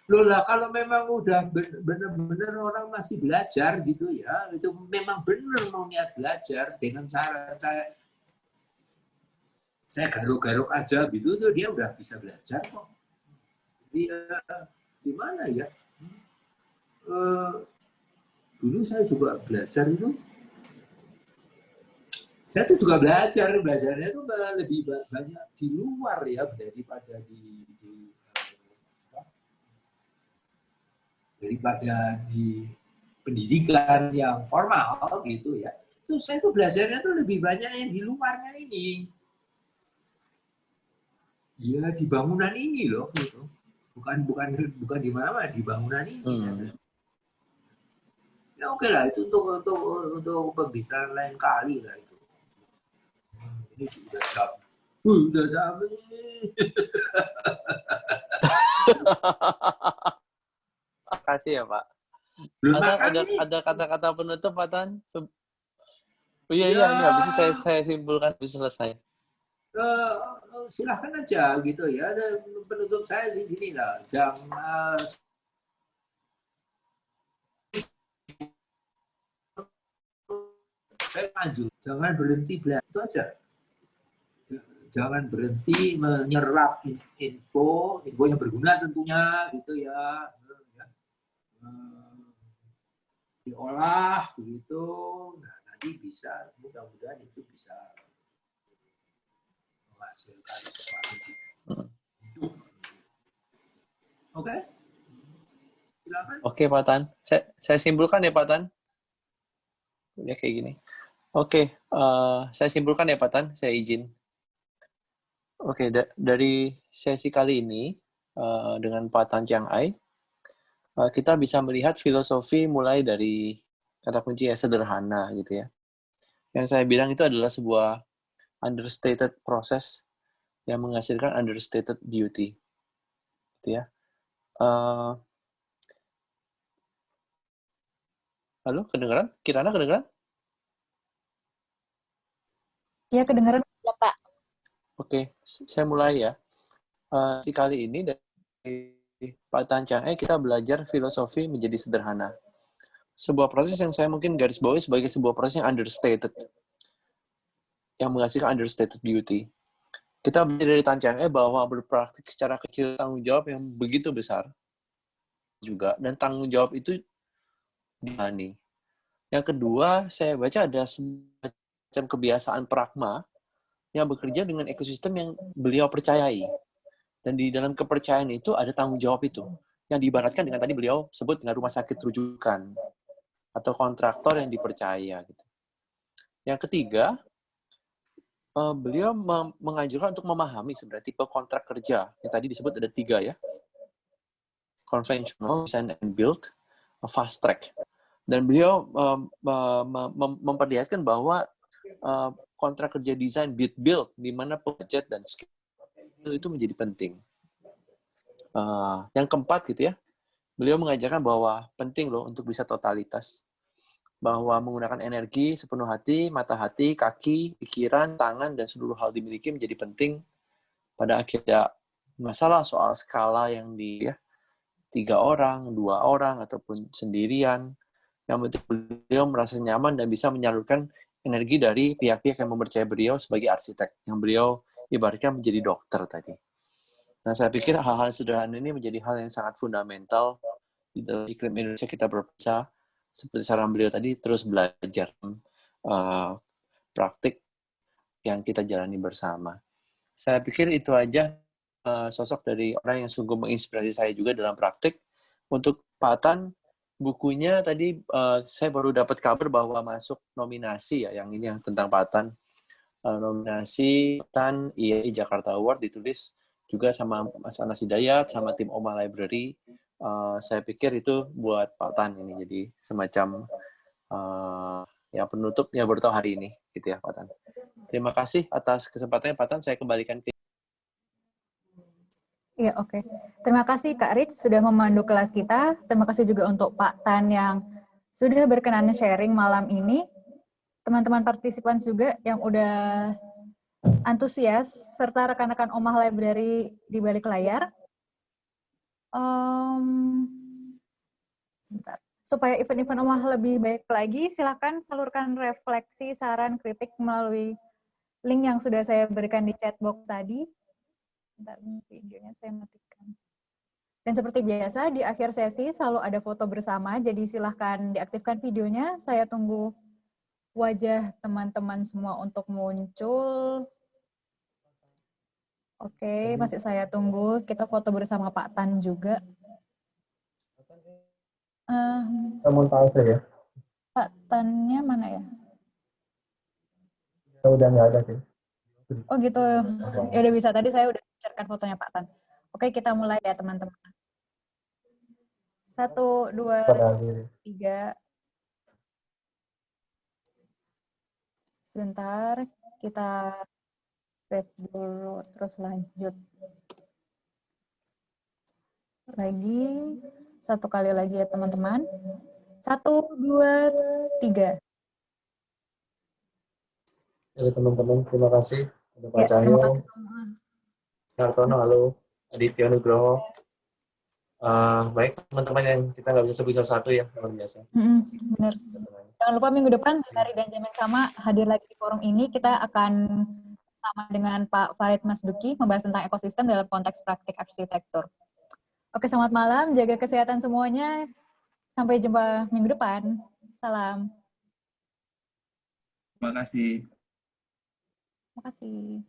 Loh lah, kalau memang udah benar-benar orang masih belajar gitu ya, itu memang benar mau niat belajar dengan cara saya garuk-garuk aja gitu tuh dia udah bisa belajar kok. Jadi gimana ya? Dulu saya juga belajar itu. Saya tuh juga belajarnya itu lebih banyak di luar ya daripada di pendidikan yang formal gitu ya. Itu saya tuh belajarnya tuh lebih banyak yang di luarnya ini. Ya di bangunan ini loh gitu. Bukan di mana-mana, di bangunan ini saya. Ya oke lah, itu untuk pembicaraan lain kali lah itu. Ini sudah jam. Udah jam ini. Makasih ya Pak. Ada kata-kata penutup Pak Tan? Iya, ini habis itu saya simpulkan habis selesai. Silahkan aja gitu ya. Penutup saya sih gini lah, saya lanjut, jangan berhenti belajar, itu aja. Jangan berhenti menyerap info yang berguna tentunya gitu ya. Diolah begitu, nah nanti bisa, mudah-mudahan itu bisa menghasilkan sesuatu. Oke? Silakan. Oke, Pak Tan. Saya simpulkan ya, Pak Tan. Ya kayak gini. Oke, saya simpulkan ya, Pak Tan. Saya izin. Oke, dari sesi kali ini dengan Pak Tan Chiang Ai, kita bisa melihat filosofi mulai dari kata kunci ya sederhana gitu ya. Yang saya bilang itu adalah sebuah understated proses yang menghasilkan understated beauty. Gitu ya. Halo, kedengeran? Kirana kedengeran? Iya, kedengeran ya, Pak. Oke, saya mulai ya. Kali ini dari Pak Tan Chiang Ai kita belajar filosofi menjadi sederhana. Sebuah proses yang saya mungkin garis bawahi sebagai sebuah proses yang understated. Yang menghasilkan understated beauty. Kita belajar dari Tan Chiang Ai bahwa berpraktik secara kecil tanggung jawab yang begitu besar juga, dan tanggung jawab itu dimani. Yang kedua, saya baca ada semacam kebiasaan pragma yang bekerja dengan ekosistem yang beliau percayai. Dan di dalam kepercayaan itu ada tanggung jawab itu. Yang diibaratkan dengan tadi beliau sebut dengan rumah sakit rujukan atau kontraktor yang dipercaya. Gitu. Yang ketiga, beliau menganjurkan untuk memahami sebenarnya tipe kontrak kerja. Yang tadi disebut ada 3 ya. Conventional, design and build, fast track. Dan beliau memperlihatkan bahwa kontrak kerja desain build di mana budget dan skill itu menjadi penting. Yang keempat gitu ya, beliau mengajarkan bahwa penting loh untuk bisa totalitas, bahwa menggunakan energi sepenuh hati, mata hati, kaki, pikiran, tangan dan seluruh hal dimiliki menjadi penting. Pada akhirnya masalah soal skala yang 3 orang, 2 orang ataupun sendirian, yang penting beliau merasa nyaman dan bisa menyalurkan energi dari pihak-pihak yang mempercayai beliau sebagai arsitek, yang beliau ibaratkan menjadi dokter tadi. Nah, saya pikir hal-hal sederhana ini menjadi hal yang sangat fundamental di dalam iklim Indonesia kita berusaha, seperti saran beliau tadi, terus belajar praktik yang kita jalani bersama. Saya pikir itu aja sosok dari orang yang sungguh menginspirasi saya juga dalam praktik. Untuk Pak Tan, bukunya tadi saya baru dapat kabar bahwa masuk nominasi ya, yang ini yang tentang Pak Tan. Nominasi Tan IAI Jakarta Award ditulis juga sama Mas Anas Hidayat, sama tim Oma Library. Saya pikir itu buat Pak Tan ini, jadi semacam ya penutup yang baru tahu hari ini, gitu ya Pak Tan. Terima kasih atas kesempatannya Pak Tan, saya kembalikan ke... Iya, oke. Terima kasih Kak Rich sudah memandu kelas kita. Terima kasih juga untuk Pak Tan yang sudah berkenan sharing malam ini. Teman-teman partisipan juga yang udah antusias, serta rekan-rekan Omah Library di balik layar. Sebentar. Supaya event-event Omah lebih baik lagi, silakan salurkan refleksi, saran, kritik melalui link yang sudah saya berikan di chat box tadi. Bentar, videonya saya matikan. Dan seperti biasa, di akhir sesi selalu ada foto bersama, jadi silahkan diaktifkan videonya. Saya tunggu wajah teman-teman semua untuk muncul. Oke, masih saya tunggu. Kita foto bersama Pak Tan juga. Kamu tahu saya? Pak Tannya mana ya? Udah nggak ada sih. Oh gitu. Ya udah bisa. Tadi saya udah share-kan fotonya Pak Tan. Oke, kita mulai ya teman-teman. 1, 2, 3. Sebentar, kita save dulu, terus lanjut. Lagi, 1 kali lagi ya teman-teman. 1, 2, 3. Halo teman-teman, terima kasih. Ada Pak Ya, terima Cahyo, kasih semua. Hartono, halo, Aditya Nugroho. Baik teman-teman yang kita nggak bisa sebut satu ya, luar biasa. Benar. Jangan lupa minggu depan di hari dan jam yang sama hadir lagi di forum ini. Kita akan sama dengan Pak Farid Masduki membahas tentang ekosistem dalam konteks praktik arsitektur. Oke, selamat malam. Jaga kesehatan semuanya. Sampai jumpa minggu depan. Salam. Terima kasih. Terima kasih.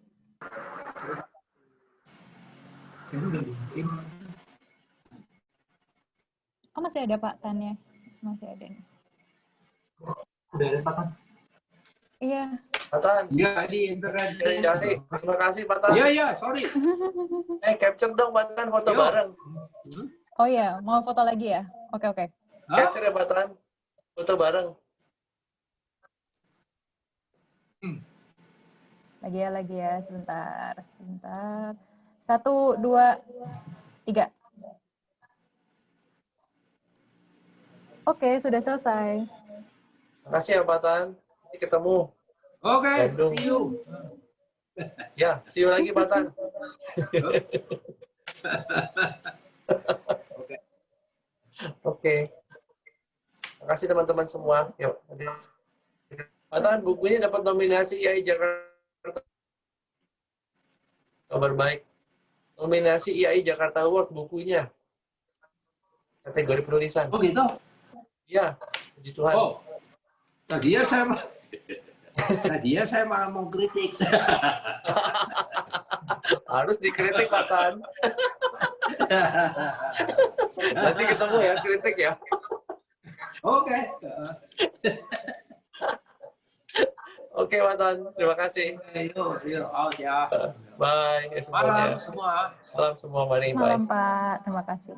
Oh, masih ada Pak Tan ya? Masih ada nih. Udah ada Pak Tan? Iya. Pak Tan. Iya, di internet. Terima kasih Pak Tan. Iya, sorry. Capture dong Pak Tan, foto bareng. Oh iya, mau foto lagi ya? Oke. Capture ya Pak Tan, foto bareng. Lagi ya, sebentar. 1, 2, 3. Oke, sudah selesai. Terima kasih ya Pak Tan. Nanti ketemu. Oke, Bandung. see you. Ya, see you lagi Pak Tan. Oke. Terima kasih teman-teman semua. Yuk. Pak Tan, bukunya dapat nominasi IAI Jakarta. Kabar baik. Nominasi IAI Jakarta Award bukunya. Kategori penulisan. Oh gitu? Iya, puji Tuhan. Oh, tadi ya saya Tadinya saya malah mau kritik. Harus dikritik, Pak Tan. Nanti ketemu ya, kritik ya. Oke. Oke, Pak Tan. Terima kasih. Yuk, out ya. Bye ya semuanya. Malam semua. Malam semua, Mari. Bye. Malam Pak, terima kasih.